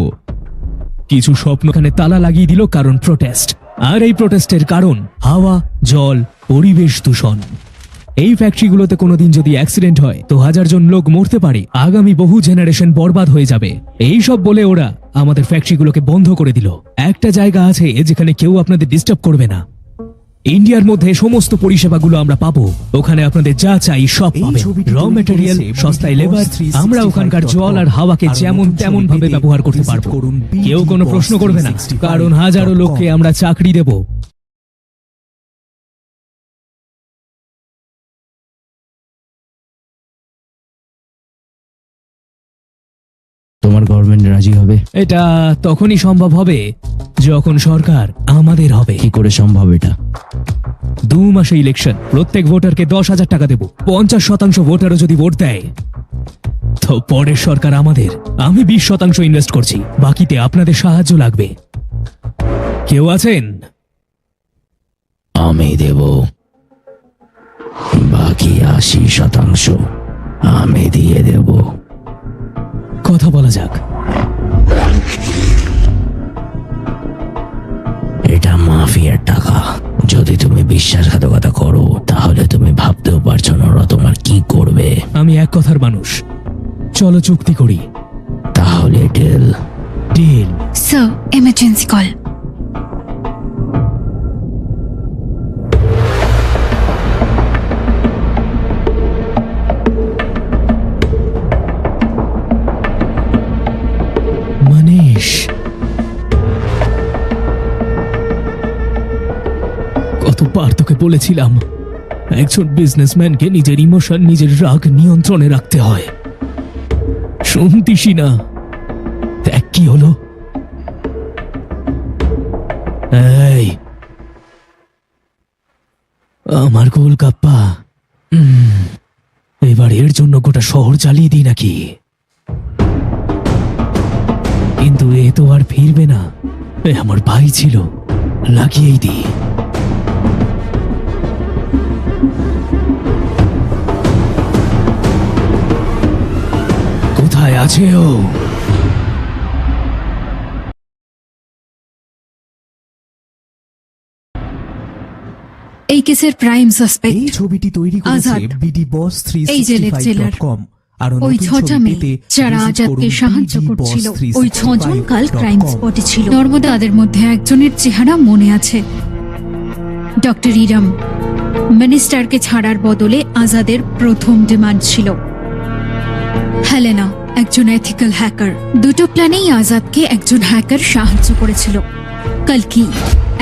কিছু স্বপ্ন এখানে তালা লাগিয়ে দিল কারণ প্রোটেস্ট। আর এই প্রোটেস্টের কারণ হাওয়া, জল, পরিবেশ দূষণ। এই ফ্যাক্টরিগুলোতে কোনোদিন যদি অ্যাক্সিডেন্ট হয় তো 1000 জন লোক মরতে পারে, আগামী বহু জেনারেশন বরবাদ হয়ে যাবে। এই সব বলে ওরা আমাদের ফ্যাক্টরিগুলোকে বন্ধ করে দিল। একটা জায়গা আছে যেখানে কেউ আপনাদের ডিস্টার্ব করবে না, ইন্ডিয়ার মধ্যে সমস্ত পরিষেবাগুলো আমরা পাবো। ওখানে আপনাদের যা চাই সব এই পাবেন। ছবিটি র তৈরি মেটেরিয়াল, করেছে সস্তায় লেবার, 365 আমরা ওখানকার জল আর হাওয়াকে আর যেমন নতুন তেমন ছবি ভাবে পেতে ব্যবহার করতে visit পারবো। করুন কেউ কোনো প্রশ্ন করবে না, কারণ হাজারো লোককে আমরা চাকরি দেব। তোমার গভর্নমেন্ট রাজি হবে? এটা তখনই সম্ভব হবে যখন সরকার আমাদের হবে। কি করে সম্ভব এটা? 2 মাসে ইলেকশন, প্রত্যেক ভোটারকে 10,000 টাকা দেব। 50% ভোটারও যদি ভোট দেয় তো পরের সরকার আমাদের। আমি 20% ইনভেস্ট করছি, বাকিতে আপনাদের সাহায্য লাগবে। কেউ আছেন? আমি দেব বাকি 80% আমি দিয়ে দেব। কথা বলা যাক। এটা মাফিয়ার টাকা। যদি তুমি বিশ্বাসঘাতকতা করো তাহলে তুমি ভাবতেও পারছো না ওরা তোমার কি করবে। আমি এক কথার মানুষ, চলো চুক্তি করি। তাহলে deal. Deal. Sir, emergency call. Manish, কতবার তোকে বলেছিলাম একজন বিজনেসম্যানকে নিজের ইমোশন, নিজের রাগ নিয়ন্ত্রণে রাখতে হয়। শুনতিসই না। দেখ কি হলো। এই আমার গোলগাপ্পা, এবার এর জন্য গোটা শহর জ্বালিয়ে দিই নাকি? কিন্তু এ তো আর ফিরবে না। এ আমার ভাই ছিল, লাগিয়েই দি। কোথায় আছে ও? এই কেসের প্রাইম এই সাসপেক্ট ছবিটি তৈরি করেছে আজাদ। BDBoss365.com। এই জেলের জেলার। আরো ওই নতুন 6টা ছবি মেয়ে পেতে যারা visit আজাদকে করুন সাহায্য করছিল, ওই 6জন কাল BDBoss365.com। ক্রাইম স্পটে ছিল। নর্মদা তাদের মধ্যে একজনের চেহারা মনে আছে, ডক্টর ইরাম। মিনিস্টারকে ছাড়ার বদলে আজাদের প্রথম ডিমান্ড ছিল হেলেনা, একজন এথিক্যাল হ্যাকার। দুটো প্ল্যানেই আজাদকে একজন হ্যাকার সাহায্য করেছিল। কলকি,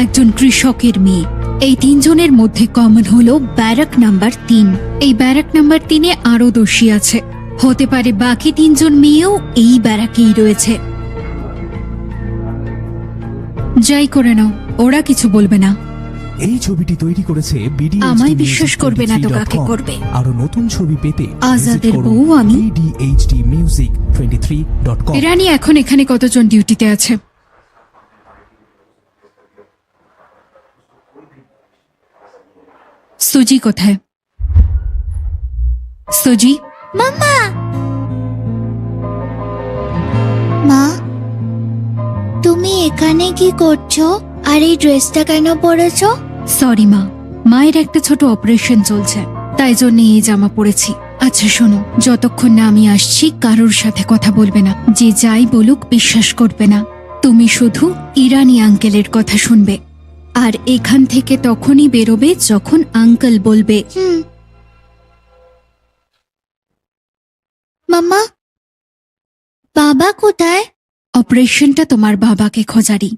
একজন কৃষকের মেয়ে। এই 3 জনের মধ্যে কমন হলো ব্যারাক নাম্বার 3। এই ব্যারাক নাম্বার 3-এ আরো দোষী আছে। হতে পারে বাকি 3 জন মেয়েও এই ব্যারাকেই রয়েছে। যাই করে নাও, ওরা কিছু বলবে না। এই ছবিটি তৈরি করেছে আমায় বিশ্বাস করবে না তো কাকে করবে? আরো নতুন ছবি পেতে আজাদের visit করুন বউ আমি। BDHDmusic23.com। রানী, এখন এখানে কতজন ডিউটিতে আছে? সুজি কোথায়? সুজি, মাম্মা, মা, তুমি এখানে কি করছো? আর এই ড্রেসটা কেন পরেছো? সরি মা, মায়ের একটা ছোট অপারেশন চলছে, তাই জন্য এই জামা পরেছি। আচ্ছা শোনো, যতক্ষণ না আমি আসছি কারোর সাথে কথা বলবে না। যে যাই বলুক বিশ্বাস করবে না। তুমি শুধু ইরানি আঙ্কেলের কথা শুনবে, আর এখান থেকে তখনই বেরোবে যখন আঙ্কেল বলবে। মাম্মা, বাবা কোথায়? অপারেশনটা তোমার বাবাকে খোঁজারি,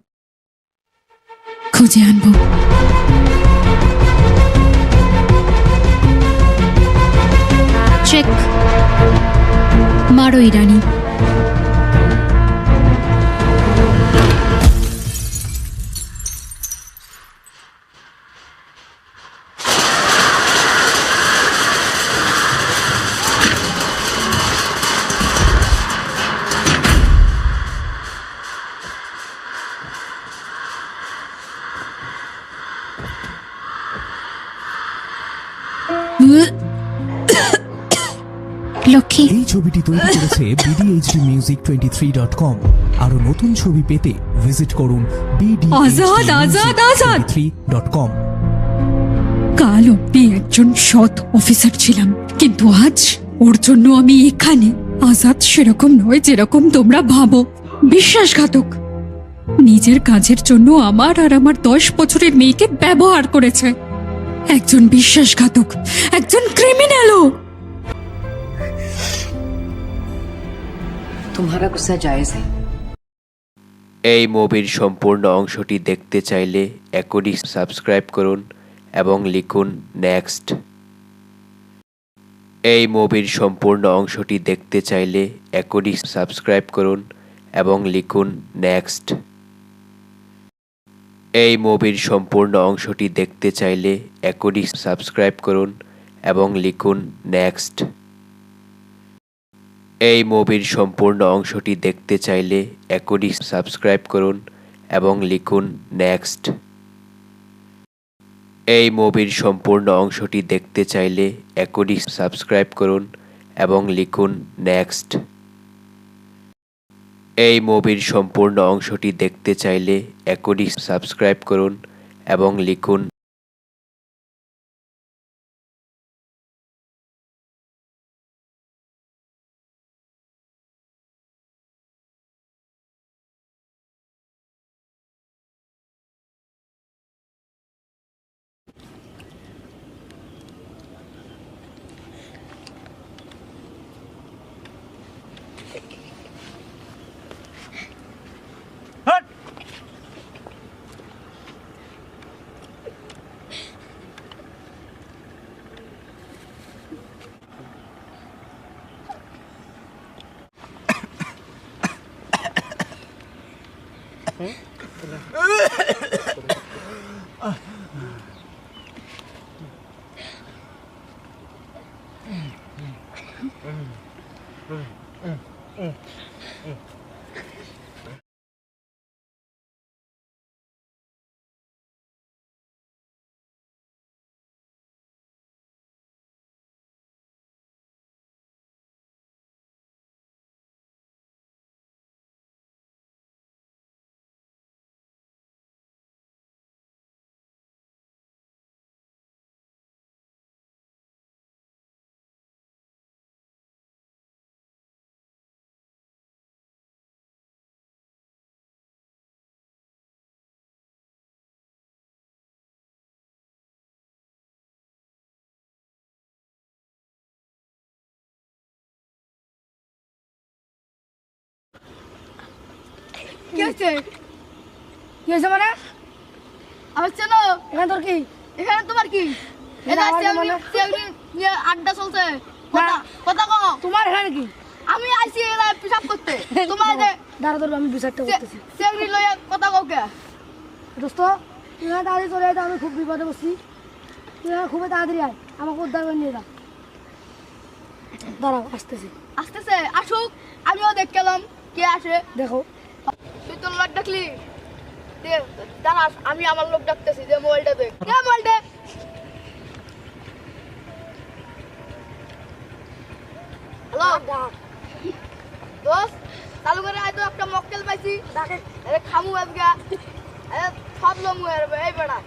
খুঁজে আনবো। চেক মারো ইরানি। লক্ষ্মী, এই ছবিটি তৈরি করেছে BDHDmusic23.com। আরো নতুন ছবি পেতে ভিজিট করুন আজাদ, আজাদ, আজাদ। BDHDmusic23.com। কাল অব্দি একজন সৎ অফিসার ছিলাম, কিন্তু আজ ওর জন্য আমি এখানে। আজাদ সেরকম নয় যেরকম তোমরা ভাবো, বিশ্বাসঘাতক। নিজের কাজের জন্য আমার আর আমার 10 বছরের মেয়েকে ব্যবহার করেছে। একজন বিশ্বাসঘাতক, একজন ক্রিমিনালও। तुम्हारा गुस्सा जायज है। এই মুভির সম্পূর্ণ অংশটি দেখতে চাইলে এখনই সাবস্ক্রাইব করুন এবং লিখুন নেক্সট। এই মুভির সম্পূর্ণ অংশটি দেখতে চাইলে এখনই সাবস্ক্রাইব করুন এবং লিখুন নেক্সট। এই মুভির সম্পূর্ণ অংশটি দেখতে চাইলে এখনই সাবস্ক্রাইব করুন এবং লিখুন নেক্সট। এই মুভির সম্পূর্ণ অংশটি দেখতে চাইলে এখনই সাবস্ক্রাইব করুন এবং লিখুন নেক্সট। এই মুভির সম্পূর্ণ অংশটি দেখতে চাইলে এখনই সাবস্ক্রাইব করুন এবং লিখুন নেক্সট। এই মুভির সম্পূর্ণ অংশটি দেখতে চাইলে এখনই সাবস্ক্রাইব করুন এবং লিখুন। কি হচ্ছে মানে আমার চলো এখানে তোর কি, এখানে তোমার কি? আড্ডা চলছে, কথা কো। তোমার এখানে কি? আমি আইছি পিসাব করতে। তোমার দাঁড়া ধরো, আমি বিচারটা করতেছি। চেংড়ি লইয়া কথা কও কে? দোস্ত তুই তাড়াতাড়ি চলে আয়, আমি খুব বিপদে বসছি। তুই খুবই তাড়াতাড়ি আয়, আমাকে উদ্ধার করে নিয়ে যা। দাঁড়াও, আসতেছি। আসতেছে, আসুক, আমিও দেখ গেলাম কে আসে। দেখো তুই তোর লোক ডাকলি, দাঁড়াস, আমি আমার লোক ডাকতেছি। যে মোবাইলটা দেখ, মোবাইলটা হ্যালো দোস্ত, চালু করে আয় তো, একটা মক্কেল পাইছি। খামু আজকে সব লমু এই বেড়া,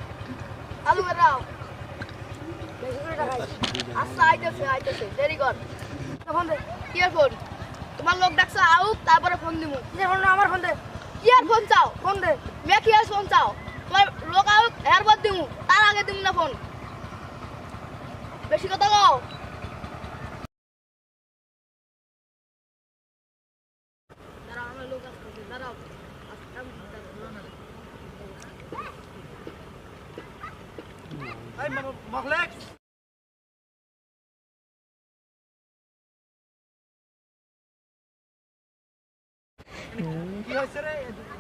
চালু করে দাও। আচ্ছা আইতেছে, দেরি কর। কি আর ফোন, তোমার লোক ডাকছে, আউক, তারপরে ফোন দিব। আমার ফোন দে। কি আর ফোন চাও? ফোন দে। মে কি আর ফোন চাও? তোমার লোক আউক, এরপর দিব, তার আগে দিব না ফোন। বেশি কথা কও। দাঁড়াও, আমার লোক আসছে, দাঁড়াও। কি হইছে রে?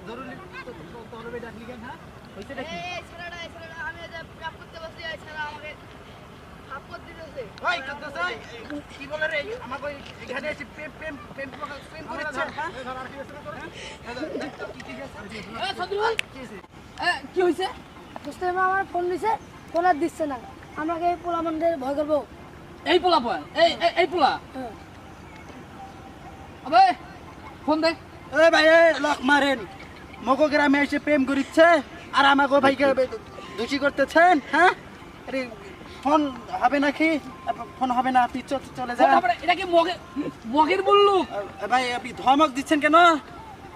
জরুরি তলবে ডাকলি কেন? হ্যাঁ হইছে নাকি? এই ছেড়াটা আমি যে প্রাপ করতে বসে, এই ছেড়া আমাকে হাপত দিতেছে। ওই করতেছ কি বলে রে? আমাকে এখানে এসে প্রেম করেছে। হ্যাঁ আর কি হইছে তোর? এই সদরুল কি হইছে? দোস্ত আমার ফোন দিছে, ফোন আর দিচ্ছে না। আমাকে এই পোলা মন্দির ভয় করব। এই পোলা পয়, এই পোলা। হ্যাঁ আবে ফোন দে। এ ভাই লক মারেন, মগো গ্রামে এসে প্রেম করিচ্ছে আর আমাকে ভাইকে দোষী করতেছেন। হ্যাঁ আরে ফোন হবে নাকি? ফোন হবে না, আপনি চলে যান। এটা কি মগের বললু? ভাই আপনি ধমক দিচ্ছেন কেন?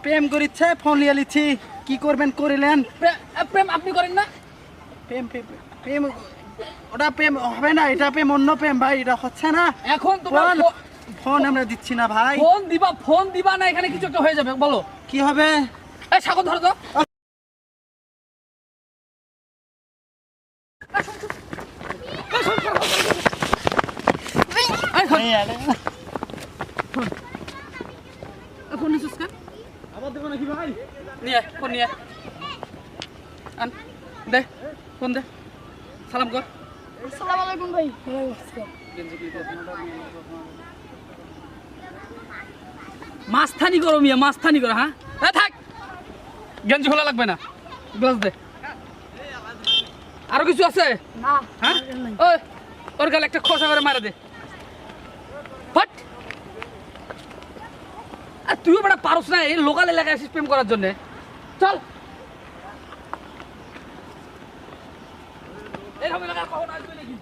প্রেম করিচ্ছে, ফোন লিয়ে লিচ্ছি। কি করবেন করিলেন? প্রেম আপনি করেন না? প্রেম প্রেম প্রেম ওটা প্রেম হবে না, এটা প্রেম অন্য প্রেম ভাই, এটা হচ্ছে না। এখন তোমার ফোন আমরা দিচ্ছি না ভাই। ফোন দিবা না, এখানে কিছু একটা হয়ে যাবে। বলো কি হবে? এই সাগর ধরো তো। ফোন নিছিস কেন? আবার দেবো নাকি ভাই? নিয়ে ফোন নিয়ে আন, দে ফোন দে, সালাম কর। আসসালামু আলাইকুম ভাই। মাস্তানি করো মিয়া, মাস্তানি করো। হ্যাঁ থাক, গেঞ্জি খোলা লাগবে না, গ্লাস দে। আরো কিছু আছে? না হ্যাঁ ওই ওর গালে একটা খোসা করে মারা দে, ফট। আর তুইও বেটা পারস না এই লোকাল এলাকায় এসেছিস প্রেম করার জন্য? চল। এইরকম এলাকায় কখন আসবে নাকি?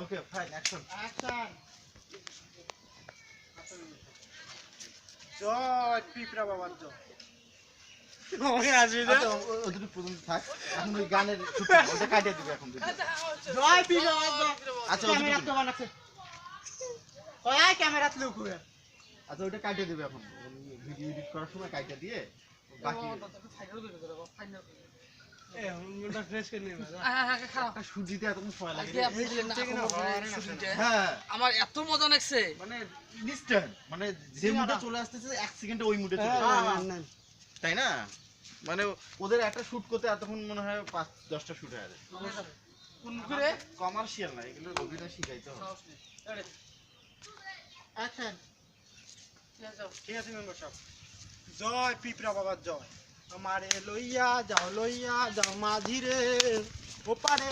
Okay fine, action action. জয় পিপরা বাবার জয়। ওকে আসবি না? ও দুটো পর্যন্ত থাক, এখন ওই গানের ওটা কাটিয়ে দিবে এখন। জয় পিপরা বাবার। আচ্ছা ক্যামেরা তো বানাচ্ছে, কয় ক্যামেরা লুক হয়ে। আচ্ছা ওটা কাটিয়ে দিবে এখন, ভিডিও এডিট করার সময় কাটিয়ে দিয়ে বাকি আমার এত মজা লাগছে, মানে ইনস্ট্যান্ট, মানে যে মুডে চলে আসতেছে এক সেকেন্ডে ওই মুডে চলে আসে, তাই না? মানে ওদের একটা শুট করতে এতক্ষণ মনে হয় 5-10টা শুট হয়ে যায়। কমার্শিয়াল না, এগুলো অভিনয় শিখাইতে হবে। অ্যাকশন। ঠিক আছে মেম্বার সাহেব। জয় পিপরা বাবার জয়। আমারে লইয়া যাও মাঝি রে, ওপারে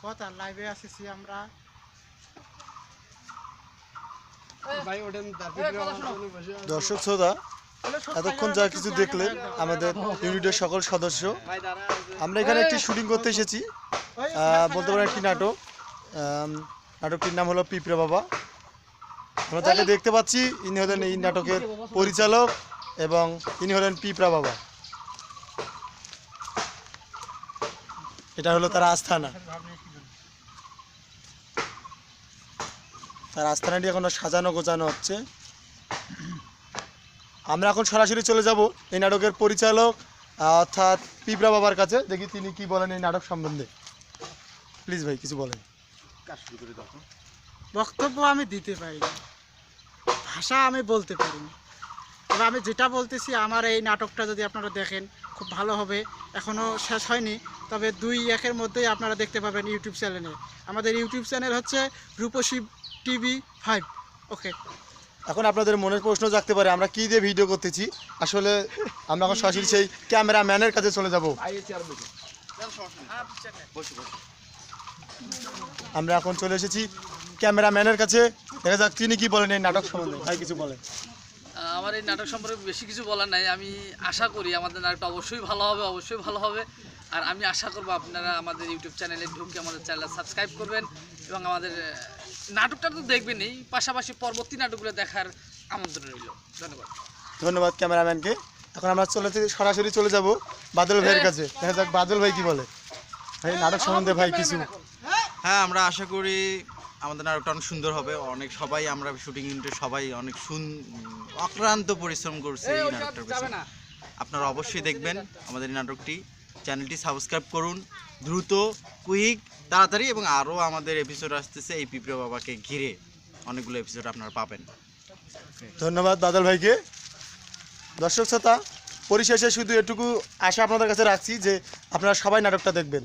কথা লাইভে আসেছি আমরা। দর্শক শ্রোতা, এতক্ষণ যা কিছু দেখলেন আমাদের ইউনিটের সকল সদস্য, আমরা এখানে একটি শুটিং করতে এসেছি, বলতে পারেন একটি নাটক। নাটকটির নাম হলো পিঁপড়ে বাবা। আমরা যাকে দেখতে পাচ্ছি ইনি হলেন এই নাটকের পরিচালক এবং ইনি হলেন পিঁপড়া বাবা। এটা হলো তার আস্থানা। তার আস্থানাটি এখন সাজানো গোছানো হচ্ছে। আমরা এখন সরাসরি চলে যাব এই নাটকের পরিচালক অর্থাৎ পিঁপড়া বাবার কাছে, দেখি তিনি কি বলেন এই নাটক সম্বন্ধে। প্লিজ ভাই কিছু বলেন। বক্তব্য আমি দিতে পারি না, ভাষা আমি বলতে পারি না, তবে আমি যেটা বলতেছি, আমার এই নাটকটা যদি আপনারা দেখেন খুব ভালো হবে। এখনও শেষ হয়নি, তবে 2-1-এর মধ্যেই আপনারা দেখতে পাবেন ইউটিউব চ্যানেলে। আমাদের ইউটিউব চ্যানেল হচ্ছে রূপসী টিভি 5। ওকে, এখন আপনাদের মনের প্রশ্ন জাগতে পারে আমরা কি দিয়ে ভিডিও করতেছি। আসলে আমরা এখন সরাসরি সেই ক্যামেরাম্যানের কাছে চলে যাব। আমরা এখন চলে এসেছি ক্যামেরাম্যানের কাছে, দেখা যাক তিনি কি বলেন এই নাটক সম্বন্ধে। ভাই কিছু বলেন। আমার এই নাটক সম্পর্কে বেশি কিছু বলার নাই। আমি আশা করি আমাদের নাটকটা অবশ্যই ভালো হবে, অবশ্যই ভালো হবে। আর আমি আশা করবো আপনারা আমাদের ইউটিউব চ্যানেলে ঢুকে আমাদের চ্যানেল সাবস্ক্রাইব করবেন এবং আমাদের নাটকটা তো দেখবেনই, পাশাপাশি পরবর্তী নাটকগুলো দেখার আমন্ত্রণ রইল। ধন্যবাদ। ধন্যবাদ ক্যামেরাম্যানকে। এখন আমরা সরাসরি চলে যাব বাদল ভাইয়ের কাছে, দেখা যাক বাদল ভাই কি বলে ভাই নাটক সম্বন্ধে। ভাই কিছু। হ্যাঁ, আমরা আশা করি আমাদের নাটকটা অনেক সুন্দর হবে। অনেক সবাই, আমরা শুটিং ইউনিটের সবাই অনেক অক্লান্ত পরিশ্রম করছি এই নাটকটার পেছনে। আপনারা অবশ্যই দেখবেন আমাদের এই নাটকটি। চ্যানেলটি সাবস্ক্রাইব করুন দ্রুত, কুইক, তাড়াতাড়ি। এবং আরও আমাদের এপিসোড আসতেছে এই পিঁপড়ে বাবাকে ঘিরে, অনেকগুলো এপিসোড আপনারা পাবেন। ধন্যবাদ বাদল ভাইকে। দর্শক শ্রোতা, পরিশেষে শুধু এটুকু আশা আপনাদের কাছে রাখছি যে আপনারা সবাই নাটকটা দেখবেন।